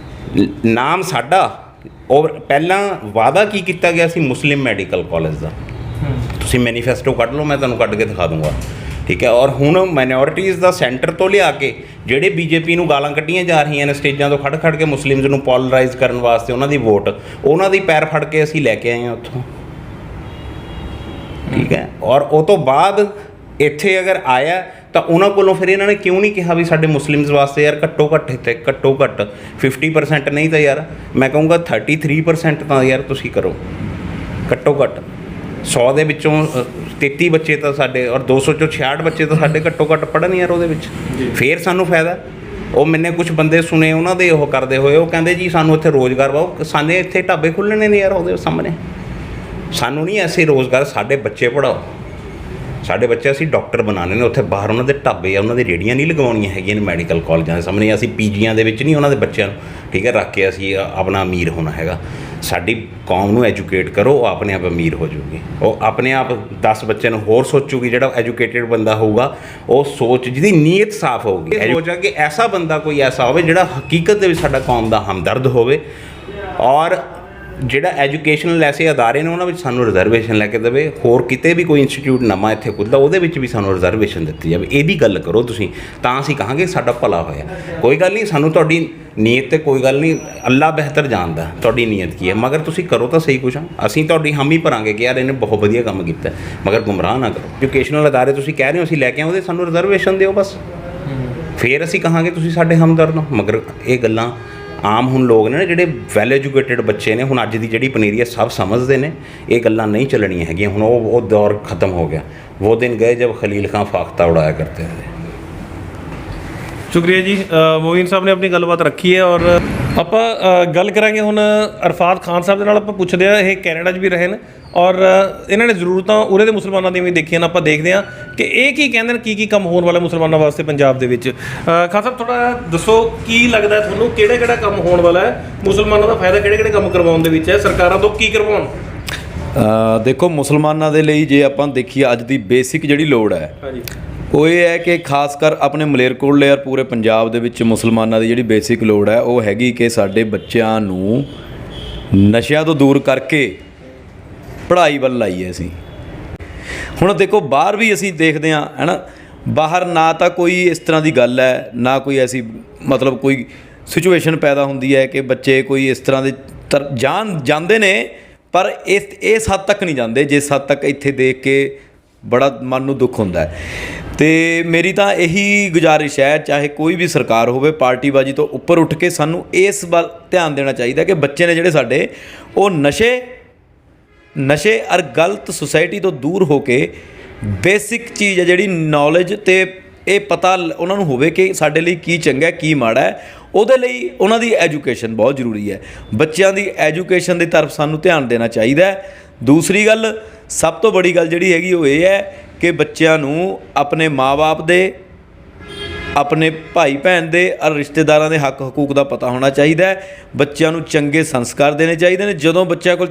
ਨਾਮ ਸਾਡਾ, ਔਰ ਪਹਿਲਾਂ ਵਾਅਦਾ ਕੀ ਕੀਤਾ ਗਿਆ ਸੀ ਮੁਸਲਿਮ ਮੈਡੀਕਲ ਕਾਲਜ ਦਾ, ਤੁਸੀਂ ਮੈਨੀਫੈਸਟੋ ਕੱਢ ਲਓ, ਮੈਂ ਤੁਹਾਨੂੰ ਕੱਢ ਕੇ ਦਿਖਾ ਦੂੰਗਾ, ਠੀਕ ਹੈ। ਔਰ ਹੁਣ ਮਾਈਨੋਰਿਟੀਜ਼ ਦਾ ਸੈਂਟਰ ਤੋਂ ਲਿਆ ਕੇ ਜਿਹੜੇ ਬੀਜੇਪੀ ਨੂੰ ਗਾਲਾਂ ਕੱਢੀਆਂ ਜਾ ਰਹੀਆਂ ਨੇ ਸਟੇਜਾਂ ਤੋਂ ਖੜ੍ਹ ਕੇ ਮੁਸਲਿਮਸ ਨੂੰ ਪੋਲਰਾਈਜ਼ ਕਰਨ ਵਾਸਤੇ, ਉਹਨਾਂ ਦੀ ਵੋਟ, ਉਹਨਾਂ ਦੀ ਪੈਰ ਫੜ ਕੇ ਅਸੀਂ ਲੈ ਕੇ ਆਏ ਹਾਂ ਉੱਥੋਂ, ਠੀਕ ਹੈ। ਔਰ ਉਹ ਤੋਂ ਬਾਅਦ ਇੱਥੇ ਅਗਰ ਆਇਆ ਤਾਂ ਉਹਨਾਂ ਕੋਲੋਂ ਫਿਰ ਇਹਨਾਂ ਨੇ ਕਿਉਂ ਨਹੀਂ ਕਿਹਾ ਵੀ ਸਾਡੇ ਮੁਸਲਿਮਸ ਵਾਸਤੇ ਯਾਰ ਘੱਟੋ ਘੱਟ ਇੱਥੇ ਘੱਟੋ ਘੱਟ 50% ਨਹੀਂ ਤਾਂ ਯਾਰ ਮੈਂ ਕਹੂੰਗਾ 33% ਤਾਂ ਯਾਰ ਤੁਸੀਂ ਕਰੋ ਘੱਟੋ ਘੱਟ। 100 ਦੇ ਵਿੱਚੋਂ 33 ਬੱਚੇ ਤਾਂ ਸਾਡੇ, ਔਰ 200 ਚੋਂ 66 ਬੱਚੇ ਤਾਂ ਸਾਡੇ ਘੱਟੋ ਘੱਟ ਪੜ੍ਹਨ ਯਾਰ ਉਹਦੇ ਵਿੱਚ, ਫਿਰ ਸਾਨੂੰ ਫਾਇਦਾ। ਉਹ ਮੈਨੇ ਕੁਝ ਬੰਦੇ ਸੁਣੇ ਉਹਨਾਂ ਦੇ ਉਹ ਕਰਦੇ ਹੋਏ, ਉਹ ਕਹਿੰਦੇ ਜੀ ਸਾਨੂੰ ਇੱਥੇ ਰੋਜ਼ਗਾਰ ਪਾਓ, ਸਾਡੇ ਇੱਥੇ ਢਾਬੇ ਖੁੱਲ੍ਹਣੇ ਨੇ ਯਾਰ ਉਹਦੇ ਸਾਹਮਣੇ, ਸਾਨੂੰ ਨਹੀਂ ਐਸੇ ਰੋਜ਼ਗਾਰ, ਸਾਡੇ ਬੱਚੇ ਪੜ੍ਹਾਓ, ਸਾਡੇ ਬੱਚੇ ਅਸੀਂ ਡਾਕਟਰ ਬਣਾਉਣੇ ਨੇ, ਉੱਥੇ ਬਾਹਰ ਉਹਨਾਂ ਦੇ ਢਾਬੇ ਆ, ਉਹਨਾਂ ਦੀ ਰੇਹੜੀਆਂ ਨਹੀਂ ਲਗਾਉਣੀਆਂ ਹੈਗੀਆਂ ਨੇ ਮੈਡੀਕਲ ਕਾਲਜਾਂ ਦੇ ਸਾਹਮਣੇ, ਅਸੀਂ ਪੀਜੀਆਂ ਦੇ ਵਿੱਚ ਨਹੀਂ ਉਹਨਾਂ ਦੇ ਬੱਚਿਆਂ ਨੂੰ, ਠੀਕ ਹੈ, ਰੱਖ ਕੇ ਅਸੀਂ ਆਪਣਾ ਅਮੀਰ ਹੋਣਾ ਹੈਗਾ। ਸਾਡੀ ਕੌਮ ਨੂੰ ਐਜੂਕੇਟ ਕਰੋ, ਉਹ ਆਪਣੇ ਆਪ ਅਮੀਰ ਹੋ ਜਾਊਗੀ, ਉਹ ਆਪਣੇ ਆਪ 10 ਬੱਚਿਆਂ ਨੂੰ ਹੋਰ ਸੋਚੂਗੀ। ਜਿਹੜਾ ਐਜੂਕੇਟਿਡ ਬੰਦਾ ਹੋਊਗਾ ਉਹ ਸੋਚ, ਜਿਹਦੀ ਨੀਅਤ ਸਾਫ਼ ਹੋਊਗੀ, ਸੋਚਾ ਕਿ ਐਸਾ ਬੰਦਾ ਕੋਈ ਐਸਾ ਹੋਵੇ ਜਿਹੜਾ ਹਕੀਕਤ ਦੇ ਵਿੱਚ ਸਾਡਾ ਕੌਮ ਦਾ ਹਮਦਰਦ ਹੋਵੇ, ਔਰ ਜਿਹੜਾ ਐਜੂਕੇਸ਼ਨਲ ਐਸੇ ਅਦਾਰੇ ਨੇ ਉਹਨਾਂ ਵਿੱਚ ਸਾਨੂੰ ਰਿਜ਼ਰਵੇਸ਼ਨ ਲੈ ਕੇ ਦੇਵੇ, ਹੋਰ ਕਿਤੇ ਵੀ ਕੋਈ ਇੰਸਟੀਚਿਊਟ ਨਵਾਂ ਇੱਥੇ ਖੁੱਲ੍ਹਦਾ ਉਹਦੇ ਵਿੱਚ ਵੀ ਸਾਨੂੰ ਰਿਜ਼ਰਵੇਸ਼ਨ ਦਿੱਤੀ ਜਾਵੇ। ਇਹਦੀ ਗੱਲ ਕਰੋ ਤੁਸੀਂ, ਤਾਂ ਅਸੀਂ ਕਹਾਂਗੇ ਸਾਡਾ ਭਲਾ ਹੋਇਆ। ਕੋਈ ਗੱਲ ਨਹੀਂ, ਸਾਨੂੰ ਤੁਹਾਡੀ ਨੀਅਤ ਤੇ ਕੋਈ ਗੱਲ ਨਹੀਂ, ਅੱਲਾ ਬਿਹਤਰ ਜਾਣਦਾ ਤੁਹਾਡੀ ਨੀਅਤ ਕੀ ਹੈ, ਮਗਰ ਤੁਸੀਂ ਕਰੋ ਤਾਂ ਸਹੀ ਕੁਛ। ਅਸੀਂ ਤੁਹਾਡੀ ਹਾਮੀ ਭਰਾਂਗੇ ਕਿ ਯਾਰ ਇਹਨੇ ਬਹੁਤ ਵਧੀਆ ਕੰਮ ਕੀਤਾ, ਮਗਰ ਗੁੰਮਰਾਹ ਨਾ ਕਰੋ। ਐਜੂਕੇਸ਼ਨਲ ਅਦਾਰੇ ਤੁਸੀਂ ਕਹਿ ਰਹੇ ਹੋ ਅਸੀਂ ਲੈ ਕੇ ਆਉਂਦੇ, ਸਾਨੂੰ ਰਿਜ਼ਰਵੇਸ਼ਨ ਦਿਓ ਬਸ, ਫਿਰ ਅਸੀਂ ਕਹਾਂਗੇ ਤੁਸੀਂ ਸਾਡੇ ਹਮਦਰਦ ਹੋ। ਮਗਰ ਇਹ ਗੱਲਾਂ ਆਮ ਹੁਣ ਲੋਕ ਨੇ ਨਾ ਜਿਹੜੇ ਵੈਲ ਐਜੂਕੇਟਿਡ ਬੱਚੇ ਨੇ, ਹੁਣ ਅੱਜ ਦੀ ਜਿਹੜੀ ਪਨੀਰੀ ਹੈ ਸਭ ਸਮਝਦੇ ਨੇ, ਇਹ ਗੱਲਾਂ ਨਹੀਂ ਚੱਲਣੀਆਂ ਹੈਗੀਆਂ। ਹੁਣ ਉਹ ਦੌਰ ਖਤਮ ਹੋ ਗਿਆ, ਉਹ ਦਿਨ ਗਏ ਜਬ ਖਲੀਲ ਖਾਂ ਫਾਖਤਾ ਉਡਾਇਆ ਕਰਤੇ थे। ਸ਼ੁਕਰੀਆ ਜੀ। ਮੋਇਨ ਸਾਹਿਬ ਨੇ ਆਪਣੀ ਗੱਲਬਾਤ ਰੱਖੀ ਹੈ ਔਰ ਆਪਾਂ ਗੱਲ ਕਰਾਂਗੇ ਹੁਣ ਅਰਫਾਤ ਖਾਨ ਸਾਹਿਬ ਦੇ ਨਾਲ। ਆਪਾਂ ਪੁੱਛਦੇ ਹਾਂ, ਇਹ ਕੈਨੇਡਾ 'ਚ ਵੀ ਰਹੇ ਨੇ ਔਰ ਇਹਨਾਂ ਨੇ ਜ਼ਰੂਰਤਾਂ ਉਰੇ ਦੇ ਮੁਸਲਮਾਨਾਂ ਦੀਆਂ ਵੀ ਦੇਖੀਆਂ ਨੇ। ਆਪਾਂ ਦੇਖਦੇ ਹਾਂ ਕਿ ਇਹ ਕੀ ਕਹਿੰਦੇ ਨੇ, ਕੀ ਕੰਮ ਹੋਣ ਵਾਲਾ ਮੁਸਲਮਾਨਾਂ ਵਾਸਤੇ ਪੰਜਾਬ ਦੇ ਵਿੱਚ। ਖਾਨ ਸਾਹਿਬ ਥੋੜ੍ਹਾ ਦੱਸੋ, ਕੀ ਲੱਗਦਾ ਤੁਹਾਨੂੰ ਕਿਹੜਾ ਕਿਹੜਾ ਕੰਮ ਹੋਣ ਵਾਲਾ ਹੈ, ਮੁਸਲਮਾਨਾਂ ਦਾ ਫਾਇਦਾ ਕਿਹੜੇ ਕਿਹੜੇ ਕੰਮ ਕਰਵਾਉਣ ਦੇ ਵਿੱਚ ਹੈ, ਸਰਕਾਰਾਂ ਤੋਂ ਕੀ ਕਰਵਾਉਣ? ਦੇਖੋ, ਮੁਸਲਮਾਨਾਂ ਦੇ ਲਈ ਜੇ ਆਪਾਂ ਦੇਖੀਏ ਅੱਜ ਦੀ ਬੇਸਿਕ ਜਿਹੜੀ ਲੋੜ ਹੈ ਹਾਂਜੀ, ਉਹ ਇਹ ਹੈ ਕਿ ਖਾਸ ਕਰ ਆਪਣੇ ਮਲੇਰਕੋਟਲੇ ਔਰ ਪੂਰੇ ਪੰਜਾਬ ਦੇ ਵਿੱਚ ਮੁਸਲਮਾਨਾਂ ਦੀ ਜਿਹੜੀ ਬੇਸਿਕ ਲੋੜ ਹੈ ਉਹ ਹੈਗੀ ਕਿ ਸਾਡੇ ਬੱਚਿਆਂ ਨੂੰ ਨਸ਼ਿਆਂ ਤੋਂ ਦੂਰ ਕਰਕੇ ਪੜ੍ਹਾਈ ਵੱਲ ਲਾਈਏ ਅਸੀਂ। ਹੁਣ ਦੇਖੋ, ਬਾਹਰ ਵੀ ਅਸੀਂ ਦੇਖਦੇ ਹਾਂ ਹੈ ਨਾ, ਬਾਹਰ ਨਾ ਤਾਂ ਕੋਈ ਇਸ ਤਰ੍ਹਾਂ ਦੀ ਗੱਲ ਹੈ, ਨਾ ਕੋਈ ਐਸੀ ਮਤਲਬ ਕੋਈ ਸਿਚੁਏਸ਼ਨ ਪੈਦਾ ਹੁੰਦੀ ਹੈ ਕਿ ਬੱਚੇ ਕੋਈ ਇਸ ਤਰ੍ਹਾਂ ਦੇ ਜਾਂਦੇ ਨੇ, ਪਰ ਇਸ ਹੱਦ ਤੱਕ ਨਹੀਂ ਜਾਂਦੇ ਜਿਸ ਹੱਦ ਤੱਕ ਇੱਥੇ ਦੇਖ ਕੇ ਬੜਾ ਮਨ ਨੂੰ ਦੁੱਖ ਹੁੰਦਾ ਹੈ। ਅਤੇ ਮੇਰੀ ਤਾਂ ਇਹੀ ਗੁਜ਼ਾਰਿਸ਼ ਹੈ, ਚਾਹੇ ਕੋਈ ਵੀ ਸਰਕਾਰ ਹੋਵੇ, ਪਾਰਟੀਬਾਜ਼ੀ ਤੋਂ ਉੱਪਰ ਉੱਠ ਕੇ ਸਾਨੂੰ ਇਸ ਵੱਲ ਧਿਆਨ ਦੇਣਾ ਚਾਹੀਦਾ ਕਿ ਬੱਚੇ ਨੇ ਜਿਹੜੇ ਸਾਡੇ ਉਹ ਨਸ਼ੇ ਔਰ ਗਲਤ ਸੁਸਾਇਟੀ ਤੋਂ ਦੂਰ ਹੋ ਕੇ ਬੇਸਿਕ ਚੀਜ਼ ਹੈ ਜਿਹੜੀ ਨੌਲੇਜ ਅਤੇ ਇਹ ਪਤਾ ਉਹਨਾਂ ਨੂੰ ਹੋਵੇ ਕਿ ਸਾਡੇ ਲਈ ਕੀ ਚੰਗਾ ਕੀ ਮਾੜਾ ਹੈ। ਉਹਦੇ ਲਈ ਉਹਨਾਂ ਦੀ ਐਜੂਕੇਸ਼ਨ ਬਹੁਤ ਜ਼ਰੂਰੀ ਹੈ। ਬੱਚਿਆਂ ਦੀ ਐਜੂਕੇਸ਼ਨ ਦੀ ਤਰਫ ਸਾਨੂੰ ਧਿਆਨ ਦੇਣਾ ਚਾਹੀਦਾ ਹੈ। ਦੂਸਰੀ ਗੱਲ, ਸਭ ਤੋਂ ਬੜੀ ਗੱਲ ਜਿਹੜੀ ਹੈਗੀ ਉਹ ਇਹ ਹੈ ਕਿ ਬੱਚਿਆਂ ਨੂੰ ਆਪਣੇ ਮਾਂ-ਬਾਪ ਦੇ, ਆਪਣੇ ਭਾਈ ਭੈਣ ਦੇ ਔਰ ਰਿਸ਼ਤੇਦਾਰਾਂ ਦੇ ਹੱਕ ਹਕੂਕ ਦਾ ਪਤਾ ਹੋਣਾ ਚਾਹੀਦਾ ਹੈ। ਬੱਚਿਆਂ ਨੂੰ ਚੰਗੇ ਸੰਸਕਾਰ ਦੇਣੇ ਚਾਹੀਦੇ ਨੇ। ਜਦੋਂ ਬੱਚਿਆਂ ਕੋਲ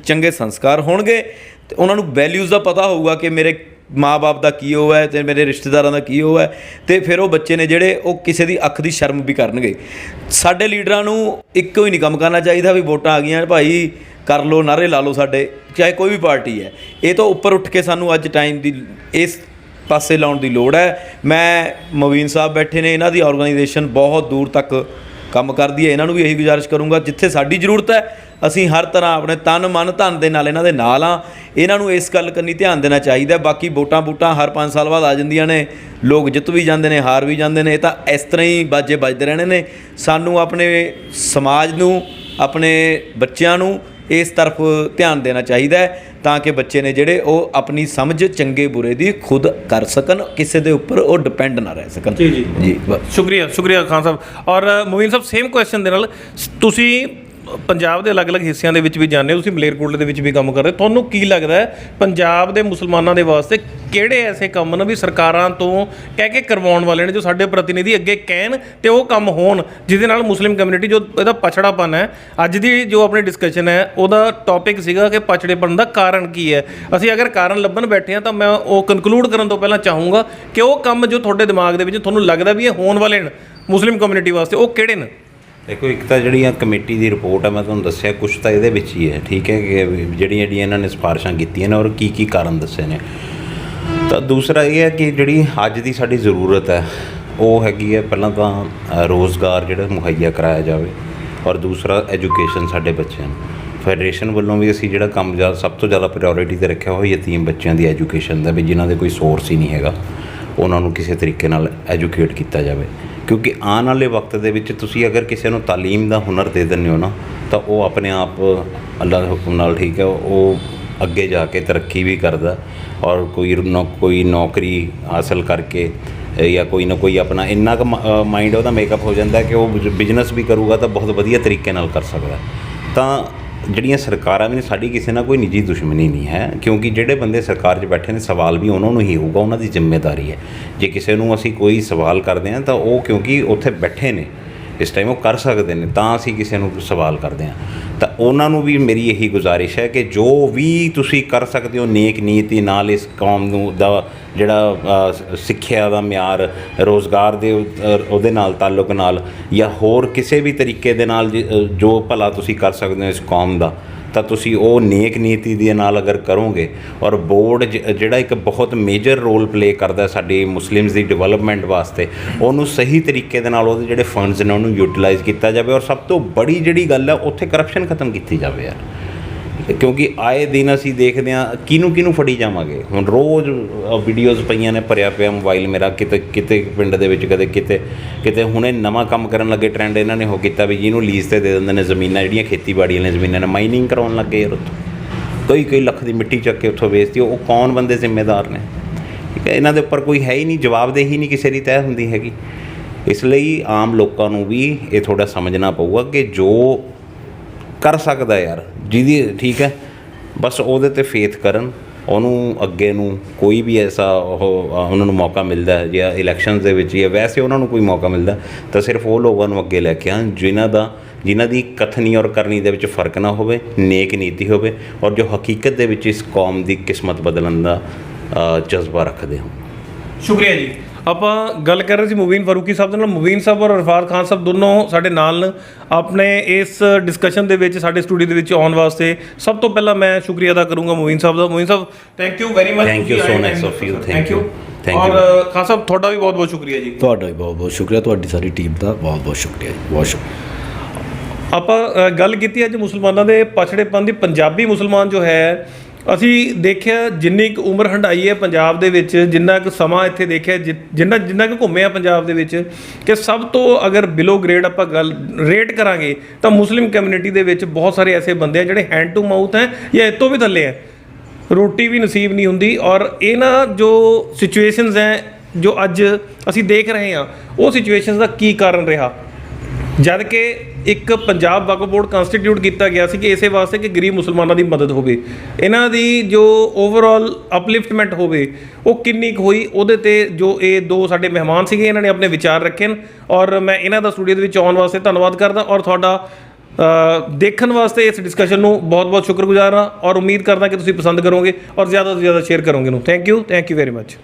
ਚੰਗੇ ਸੰਸਕਾਰ ਹੋਣਗੇ ਤੇ ਉਹਨਾਂ ਨੂੰ ਵੈਲਿਊਜ਼ ਦਾ ਪਤਾ ਹੋਊਗਾ ਕਿ ਮੇਰੇ ਮਾਂ-ਬਾਪ ਦਾ ਕੀ ਉਹ ਹੈ ਅਤੇ ਮੇਰੇ ਰਿਸ਼ਤੇਦਾਰਾਂ ਦਾ ਕੀ ਉਹ ਹੈ, ਅਤੇ ਫਿਰ ਉਹ ਬੱਚੇ ਨੇ ਜਿਹੜੇ ਉਹ ਕਿਸੇ ਦੀ ਅੱਖ ਦੀ ਸ਼ਰਮ ਵੀ ਕਰਨਗੇ। ਸਾਡੇ ਲੀਡਰਾਂ ਨੂੰ ਇੱਕੋ ਹੀ ਨਹੀਂ ਕੰਮ ਕਰਨਾ ਚਾਹੀਦਾ ਵੀ ਵੋਟਾਂ ਆ ਗਈਆਂ ਭਾਈ ਕਰ ਲਓ, ਨਾਅਰੇ ਲਾ ਲਓ ਸਾਡੇ, ਚਾਹੇ ਕੋਈ ਵੀ ਪਾਰਟੀ ਹੈ। ਇਹ ਤੋਂ ਉੱਪਰ ਉੱਠ ਕੇ ਸਾਨੂੰ ਅੱਜ ਟਾਈਮ ਦੀ ਇਸ ਪਾਸੇ ਲਾਉਣ ਦੀ ਲੋੜ ਹੈ। ਮੈਂ ਮੋਬੀਨ ਸਾਹਿਬ ਬੈਠੇ ਨੇ, ਇਹਨਾਂ ਦੀ ਆਰਗੇਨਾਈਜੇਸ਼ਨ ਬਹੁਤ ਦੂਰ ਤੱਕ ਕੰਮ ਕਰਦੀ ਹੈ। ਇਹਨਾਂ ਨੂੰ ਵੀ ਇਹੀ ਗੁਜ਼ਾਰਿਸ਼ ਕਰੂੰਗਾ, ਜਿੱਥੇ ਸਾਡੀ ਜ਼ਰੂਰਤ ਹੈ ਅਸੀਂ ਹਰ ਤਰ੍ਹਾਂ ਆਪਣੇ ਤਨ ਮਨ ਧਨ ਦੇ ਨਾਲ ਇਹਨਾਂ ਦੇ ਨਾਲ ਹਾਂ। ਇਹਨਾਂ ਨੂੰ ਇਸ ਗੱਲ ਕੰਨੀ ਧਿਆਨ ਦੇਣਾ ਚਾਹੀਦਾ। ਬਾਕੀ ਵੋਟਾਂ ਹਰ 5 ਸਾਲ ਬਾਅਦ ਆ ਜਾਂਦੀਆਂ ਨੇ, ਲੋਕ ਜਿੱਤ ਵੀ ਜਾਂਦੇ ਨੇ, ਹਾਰ ਵੀ ਜਾਂਦੇ ਨੇ, ਇਹ ਤਾਂ ਇਸ ਤਰ੍ਹਾਂ ਹੀ ਬਾਜੇ ਵੱਜਦੇ ਰਹਿਣੇ ਨੇ। ਸਾਨੂੰ ਆਪਣੇ ਸਮਾਜ ਨੂੰ, ਆਪਣੇ ਬੱਚਿਆਂ ਨੂੰ ਇਸ ਤਰਫ ਧਿਆਨ ਦੇਣਾ ਚਾਹੀਦਾ ਹੈ ਤਾਂ ਕਿ ਬੱਚੇ ਨੇ ਜਿਹੜੇ ਉਹ ਆਪਣੀ ਸਮਝ ਚੰਗੇ ਬੁਰੇ ਦੀ ਖੁਦ ਕਰ ਸਕਣ, ਕਿਸੇ ਦੇ ਉੱਪਰ ਉਹ ਡਿਪੈਂਡ ਨਾ ਰਹਿ ਸਕਣ। ਜੀ ਸ਼ੁਕਰੀਆ ਖਾਨ ਸਾਹਿਬ। ਔਰ ਮੋਇਨ ਸਾਹਿਬ, ਸੇਮ ਕੁਐਸਚਨ ਦੇ ਨਾਲ, ਤੁਸੀਂ ਪੰਜਾਬ ਦੇ ਅਲੱਗ-ਅਲੱਗ ਹਿੱਸਿਆਂ ਦੇ ਵਿੱਚ ਵੀ ਜਾਂਦੇ ਹੋ, ਤੁਸੀਂ ਮਲੇਰਕੋਟਲੇ ਦੇ ਵਿੱਚ ਵੀ ਕੰਮ ਕਰ ਰਹੇ, ਤੁਹਾਨੂੰ ਕੀ ਲੱਗਦਾ ਹੈ ਪੰਜਾਬ ਦੇ ਮੁਸਲਮਾਨਾਂ ਦੇ ਵਾਸਤੇ ਕਿਹੜੇ ਐਸੇ ਕੰਮ ਨੇ ਵੀ ਸਰਕਾਰਾਂ ਤੋਂ ਕਹਿ ਕੇ ਕਰਵਾਉਣ ਵਾਲੇ ਨੇ, ਜੋ ਸਾਡੇ ਪ੍ਰਤੀਨਿਧੀ ਅੱਗੇ ਕਹਿਣ ਤੇ ਉਹ ਕੰਮ ਹੋਣ, ਜਿਹਦੇ ਨਾਲ ਮੁਸਲਿਮ ਕਮਿਊਨਿਟੀ ਜੋ ਇਹਦਾ ਪਛੜਾਪਨ ਹੈ, ਅੱਜ ਦੀ ਜੋ ਆਪਣੀ ਡਿਸਕਸ਼ਨ ਹੈ ਉਹਦਾ ਟੌਪਿਕ ਸੀਗਾ ਕਿ ਪਛੜੇਪਨ ਦਾ ਕਾਰਨ ਕੀ ਹੈ। ਅਸੀਂ ਅਗਰ ਕਾਰਨ ਲੱਭਣ ਬੈਠੇ ਹਾਂ ਤਾਂ ਮੈਂ ਉਹ ਕਨਕਲੂਡ ਕਰਨ ਤੋਂ ਪਹਿਲਾਂ ਚਾਹੂੰਗਾ ਕਿ ਉਹ ਕੰਮ ਜੋ ਤੁਹਾਡੇ ਦਿਮਾਗ ਦੇ ਵਿੱਚ ਤੁਹਾਨੂੰ ਲੱਗਦਾ ਵੀ ਇਹ ਹੋਣ ਵਾਲੇ ਨੇ ਮੁਸਲਿਮ ਕਮਿਊਨਿਟੀ ਵਾਸਤੇ, ਉਹ ਕਿਹੜੇ ਨੇ? ਦੇਖੋ, ਇੱਕ ਤਾਂ ਜਿਹੜੀਆਂ ਕਮੇਟੀ ਦੀ ਰਿਪੋਰਟ ਹੈ ਮੈਂ ਤੁਹਾਨੂੰ ਦੱਸਿਆ, ਕੁਛ ਤਾਂ ਇਹਦੇ ਵਿੱਚ ਹੀ ਹੈ, ਠੀਕ ਹੈ, ਕਿ ਜਿਹੜੀਆਂ ਇਹਨਾਂ ਨੇ ਸਿਫਾਰਿਸ਼ਾਂ ਕੀਤੀਆਂ ਨੇ ਔਰ ਕੀ ਕਾਰਨ ਦੱਸੇ ਨੇ। ਤਾਂ ਦੂਸਰਾ ਇਹ ਹੈ ਕਿ ਜਿਹੜੀ ਅੱਜ ਦੀ ਸਾਡੀ ਜ਼ਰੂਰਤ ਹੈ ਉਹ ਹੈਗੀ ਹੈ, ਪਹਿਲਾਂ ਤਾਂ ਰੋਜ਼ਗਾਰ ਜਿਹੜਾ ਮੁਹੱਈਆ ਕਰਾਇਆ ਜਾਵੇ, ਔਰ ਦੂਸਰਾ ਐਜੂਕੇਸ਼ਨ ਸਾਡੇ ਬੱਚਿਆਂ ਨੂੰ। ਫੈਡਰੇਸ਼ਨ ਵੱਲੋਂ ਵੀ ਅਸੀਂ ਜਿਹੜਾ ਕੰਮ ਸਭ ਤੋਂ ਜ਼ਿਆਦਾ ਪ੍ਰਾਇਓਰਿਟੀ 'ਤੇ ਰੱਖਿਆ ਹੋਇਆ ਯਤੀਮ ਬੱਚਿਆਂ ਦੀ ਐਜੂਕੇਸ਼ਨ ਦਾ, ਵੀ ਜਿਨ੍ਹਾਂ ਦੇ ਕੋਈ ਸੋਰਸ ਹੀ ਨਹੀਂ ਹੈਗਾ, ਉਹਨਾਂ ਨੂੰ ਕਿਸੇ ਤਰੀਕੇ ਨਾਲ ਐਜੂਕੇਟ ਕੀਤਾ ਜਾਵੇ। ਕਿਉਂਕਿ ਆਉਣ ਵਾਲੇ ਵਕਤ ਦੇ ਵਿੱਚ ਤੁਸੀਂ ਅਗਰ ਕਿਸੇ ਨੂੰ ਤਾਲੀਮ ਦਾ ਹੁਨਰ ਦੇ ਦਿੰਦੇ ਹੋ ਨਾ, ਤਾਂ ਉਹ ਆਪਣੇ ਆਪ ਅੱਲਾ ਦੇ ਹੁਕਮ ਨਾਲ, ਠੀਕ ਹੈ, ਉਹ ਅੱਗੇ ਜਾ ਕੇ ਤਰੱਕੀ ਵੀ ਕਰਦਾ ਔਰ ਕੋਈ ਨੌਕਰੀ ਹਾਸਲ ਕਰਕੇ ਜਾਂ ਕੋਈ ਨਾ ਕੋਈ ਆਪਣਾ ਇੰਨਾ ਕੁ ਮਾਈਂਡ ਉਹਦਾ ਮੇਕਅਪ ਹੋ ਜਾਂਦਾ ਕਿ ਉਹ ਬਿਜ਼ਨਸ ਵੀ ਕਰੂਗਾ ਤਾਂ ਬਹੁਤ ਵਧੀਆ ਤਰੀਕੇ ਨਾਲ ਕਰ ਸਕਦਾ। ਤਾਂ ਜਿਹੜੀਆਂ ਸਰਕਾਰਾਂ ਵੀ ਨੇ, ਸਾਡੀ ਕਿਸੇ ਨਾਲ ਕੋਈ ਨਿੱਜੀ ਦੁਸ਼ਮਣੀ ਨਹੀਂ ਹੈ, ਕਿਉਂਕਿ ਜਿਹੜੇ ਬੰਦੇ ਸਰਕਾਰ 'ਚ ਬੈਠੇ ਨੇ ਸਵਾਲ ਵੀ ਉਹਨਾਂ ਨੂੰ ਹੀ ਹੋਊਗਾ, ਉਹਨਾਂ ਦੀ ਜ਼ਿੰਮੇਵਾਰੀ ਹੈ। ਜੇ ਕਿਸੇ ਨੂੰ ਅਸੀਂ ਕੋਈ ਸਵਾਲ ਕਰਦੇ ਹਾਂ ਤਾਂ ਉਹ ਕਿਉਂਕਿ ਉੱਥੇ ਬੈਠੇ ਨੇ ਇਸ ਟਾਈਮ, ਉਹ ਕਰ ਸਕਦੇ ਨੇ, ਤਾਂ ਅਸੀਂ ਕਿਸੇ ਨੂੰ ਸਵਾਲ ਕਰਦੇ ਹਾਂ। ਤਾਂ ਉਹਨਾਂ ਨੂੰ ਵੀ ਮੇਰੀ ਇਹੀ ਗੁਜ਼ਾਰਿਸ਼ ਹੈ ਕਿ ਜੋ ਵੀ ਤੁਸੀਂ ਕਰ ਸਕਦੇ ਹੋ ਨੇਕ ਨੀਤੀ ਨਾਲ ਇਸ ਕੌਮ ਨੂੰ ਦਾ ਜਿਹੜਾ ਸਿੱਖਿਆ ਦਾ ਮਿਆਰ, ਰੋਜ਼ਗਾਰ ਦੇ ਉਹਦੇ ਨਾਲ ਤਾਲੁਕ ਨਾਲ, ਜਾਂ ਹੋਰ ਕਿਸੇ ਵੀ ਤਰੀਕੇ ਦੇ ਨਾਲ ਜੋ ਭਲਾ ਤੁਸੀਂ ਕਰ ਸਕਦੇ ਹੋ ਇਸ ਕੌਮ ਦਾ, ਤਾਂ ਤੁਸੀਂ ਉਹ ਨੇਕ ਨੀਤੀ ਦੇ ਨਾਲ ਅਗਰ ਕਰੋਗੇ। ਔਰ ਬੋਰਡ ਜਿਹੜਾ ਇੱਕ ਬਹੁਤ ਮੇਜਰ ਰੋਲ ਪਲੇ ਕਰਦਾ ਸਾਡੀ ਮੁਸਲਿਮਸ ਦੀ ਡਿਵੈਲਪਮੈਂਟ ਵਾਸਤੇ, ਉਹਨੂੰ ਸਹੀ ਤਰੀਕੇ ਦੇ ਨਾਲ ਉਹਦੇ ਜਿਹੜੇ ਫੰਡਸ ਨੇ ਉਹਨੂੰ ਯੂਟਿਲਾਈਜ਼ ਕੀਤਾ ਜਾਵੇ। ਔਰ ਸਭ ਤੋਂ ਬੜੀ ਜਿਹੜੀ ਗੱਲ ਹੈ ਉੱਥੇ ਕਰਪਸ਼ਨ ਖਤਮ ਕੀਤੀ ਜਾਵੇ ਯਾਰ, ਕਿਉਂਕਿ ਆਏ ਦਿਨ ਅਸੀਂ ਦੇਖਦੇ ਹਾਂ ਕਿਹਨੂੰ ਫੜੀ ਜਾਵਾਂਗੇ। ਹੁਣ ਰੋਜ਼ ਵੀਡੀਓਜ਼ ਪਈਆਂ ਨੇ, ਭਰਿਆ ਪਿਆ ਮੋਬਾਈਲ ਮੇਰਾ, ਕਿਤੇ ਪਿੰਡ ਦੇ ਵਿੱਚ, ਕਦੇ ਕਿਤੇ ਹੁਣੇ ਨਵਾਂ ਕੰਮ ਕਰਨ ਲੱਗੇ ਟ੍ਰੈਂਡ ਇਹਨਾਂ ਨੇ ਉਹ ਕੀਤਾ ਵੀ ਜਿਹਨੂੰ ਲੀਜ਼ 'ਤੇ ਦੇ ਦਿੰਦੇ ਨੇ ਜ਼ਮੀਨਾਂ, ਜਿਹੜੀਆਂ ਖੇਤੀਬਾੜੀ ਵਾਲੀਆਂ ਜ਼ਮੀਨਾਂ ਨੇ, ਮਾਈਨਿੰਗ ਕਰਾਉਣ ਲੱਗੇ ਯਾਰ ਉੱਥੋਂ ਕਈ ਲੱਖ ਦੀ ਮਿੱਟੀ ਚੱਕ ਕੇ ਉੱਥੋਂ ਵੇਚਦੀ। ਉਹ ਕੌਣ ਬੰਦੇ ਜ਼ਿੰਮੇਦਾਰ ਨੇ? ਠੀਕ ਹੈ, ਇਹਨਾਂ ਦੇ ਉੱਪਰ ਕੋਈ ਹੈ ਹੀ ਨਹੀਂ, ਜਵਾਬਦੇਹੀ ਨਹੀਂ ਕਿਸੇ ਦੀ ਤੈਅ ਹੁੰਦੀ ਹੈਗੀ। ਇਸ ਲਈ ਆਮ ਲੋਕਾਂ ਨੂੰ ਵੀ ਇਹ ਥੋੜ੍ਹਾ ਸਮਝਣਾ ਪਊਗਾ ਕਿ ਜੋ ਕਰ ਸਕਦਾ ਯਾਰ, ਜਿਹਦੀ ਠੀਕ ਹੈ, ਬਸ ਉਹਦੇ 'ਤੇ ਫੇਥ ਕਰਨ, ਉਹਨੂੰ ਅੱਗੇ ਨੂੰ ਕੋਈ ਵੀ ਐਸਾ ਉਹਨਾਂ ਨੂੰ ਮੌਕਾ ਮਿਲਦਾ ਹੈ ਜਾਂ ਇਲੈਕਸ਼ਨਸ ਦੇ ਵਿੱਚ ਜਾਂ ਵੈਸੇ ਉਹਨਾਂ ਨੂੰ ਕੋਈ ਮੌਕਾ ਮਿਲਦਾ, ਤਾਂ ਸਿਰਫ ਉਹ ਲੋਕਾਂ ਨੂੰ ਅੱਗੇ ਲੈ ਕੇ ਆਉਣ ਜਿਨ੍ਹਾਂ ਦੀ ਕਥਨੀ ਔਰ ਕਰਨੀ ਦੇ ਵਿੱਚ ਫ਼ਰਕ ਨਾ ਹੋਵੇ, ਨੇਕ ਨੀਤੀ ਹੋਵੇ, ਔਰ ਜੋ ਹਕੀਕਤ ਦੇ ਵਿੱਚ ਇਸ ਕੌਮ ਦੀ ਕਿਸਮਤ ਬਦਲਣ ਦਾ ਜਜ਼ਬਾ ਰੱਖਦੇ ਹੋ। ਸ਼ੁਕਰੀਆ ਜੀ। ਆਪਾਂ ਗੱਲ ਕਰ ਰਹੇ ਸੀ ਮੁਬੀਨ ਫਾਰੂਕੀ ਸਾਹਿਬ ਦੇ ਨਾਲ। ਮੁਬੀਨ ਸਾਹਿਬ ਔਰ ਇਰਫਾਨ ਖਾਨ ਸਾਹਿਬ ਦੋਨੋਂ ਸਾਡੇ ਨਾਲ ਆਪਣੇ ਇਸ ਡਿਸਕਸ਼ਨ ਦੇ ਵਿੱਚ ਸਾਡੇ ਸਟੂਡੀਓ ਦੇ ਵਿੱਚ ਆਉਣ ਵਾਸਤੇ ਸਭ ਤੋਂ ਪਹਿਲਾਂ ਮੈਂ ਸ਼ੁਕਰੀਆ ਅਦਾ ਕਰੂੰਗਾ ਮੁਬੀਨ ਸਾਹਿਬ ਦਾ। ਮੁਬੀਨ ਸਾਹਿਬ thank you very much. Thank you so nice of you. Thank you. ਔਰ ਖਾਨ ਸਾਹਿਬ ਤੁਹਾਡਾ ਵੀ ਬਹੁਤ ਬਹੁਤ ਸ਼ੁਕਰੀਆ ਜੀ। ਤੁਹਾਡਾ ਵੀ ਬਹੁਤ ਬਹੁਤ ਸ਼ੁਕਰੀਆ, ਤੁਹਾਡੀ ਸਾਰੀ ਟੀਮ ਦਾ ਬਹੁਤ ਬਹੁਤ ਸ਼ੁਕਰੀਆ ਜੀ, ਬਹੁਤ ਸ਼ੁਕਰੀਆ। ਆਪਾਂ ਗੱਲ ਕੀਤੀ ਅੱਜ ਮੁਸਲਮਾਨਾਂ ਦੇ ਪਛੜੇਪਨ ਦੀ। ਪੰਜਾਬੀ ਮੁਸਲਮਾਨ ਜੋ ਹੈ, ਅਸੀਂ ਦੇਖਿਆ ਜਿੰਨੀ ਕੁ ਉਮਰ ਹੰਢਾਈ ਹੈ ਪੰਜਾਬ ਦੇ ਵਿੱਚ, ਜਿੰਨਾ ਕੁ ਸਮਾਂ ਇੱਥੇ ਦੇਖਿਆ, ਜਿੰਨਾ ਕੁ ਘੁੰਮੇ ਆ ਪੰਜਾਬ ਦੇ ਵਿੱਚ, ਕਿ ਸਭ ਤੋਂ ਅਗਰ ਬਿਲੋ ਗ੍ਰੇਡ ਆਪਾਂ ਗੱਲ ਰੇਟ ਕਰਾਂਗੇ ਤਾਂ ਮੁਸਲਿਮ ਕਮਿਊਨਿਟੀ ਦੇ ਵਿੱਚ ਬਹੁਤ ਸਾਰੇ ਐਸੇ ਬੰਦੇ ਆ ਜਿਹੜੇ ਹੈਂਡ ਟੂ ਮਾਊਥ ਹੈ ਜਾਂ ਇਹ ਤੋਂ ਵੀ ਥੱਲੇ ਹੈ, ਰੋਟੀ ਵੀ ਨਸੀਬ ਨਹੀਂ ਹੁੰਦੀ। ਔਰ ਇਹਨਾਂ ਜੋ ਸਿਚੁਏਸ਼ਨਸ ਹੈ ਜੋ ਅੱਜ ਅਸੀਂ ਦੇਖ ਰਹੇ ਹਾਂ, ਉਹ ਸਿਚੁਏਸ਼ਨਸ ਦਾ ਕੀ ਕਾਰਨ ਰਿਹਾ? ਜਦ ਕਿ ਇੱਕ ਪੰਜਾਬ ਵਕਫ ਬੋਰਡ ਕੰਸਟੀਟਿਊਟ ਕੀਤਾ ਗਿਆ ਸੀ ਕਿ ਇਸੇ ਵਾਸਤੇ ਕਿ ਗਰੀਬ ਮੁਸਲਮਾਨਾਂ ਦੀ ਮਦਦ ਹੋਵੇ, ਇਹਨਾਂ ਦੀ ਜੋ ਓਵਰਆਲ ਅਪਲਿਫਟਮੈਂਟ ਹੋਵੇ, ਉਹ ਕਿੰਨੀ ਕੁ ਹੋਈ? ਉਹਦੇ 'ਤੇ ਜੋ ਇਹ ਦੋ ਸਾਡੇ ਮਹਿਮਾਨ ਸੀਗੇ, ਇਹਨਾਂ ਨੇ ਆਪਣੇ ਵਿਚਾਰ ਰੱਖੇ ਨੇ, ਔਰ ਮੈਂ ਇਹਨਾਂ ਦਾ ਸਟੂਡੀਓ ਦੇ ਵਿੱਚ ਆਉਣ ਵਾਸਤੇ ਧੰਨਵਾਦ ਕਰਦਾ, ਔਰ ਤੁਹਾਡਾ ਦੇਖਣ ਵਾਸਤੇ ਇਸ ਡਿਸਕਸ਼ਨ ਨੂੰ ਬਹੁਤ ਬਹੁਤ ਸ਼ੁਕਰਗੁਜ਼ਾਰ ਹਾਂ, ਔਰ ਉਮੀਦ ਕਰਦਾ ਕਿ ਤੁਸੀਂ ਪਸੰਦ ਕਰੋਗੇ ਔਰ ਜ਼ਿਆਦਾ ਤੋਂ ਜ਼ਿਆਦਾ ਸ਼ੇਅਰ ਕਰੋਗੇ ਨੂੰ। Thank you very much.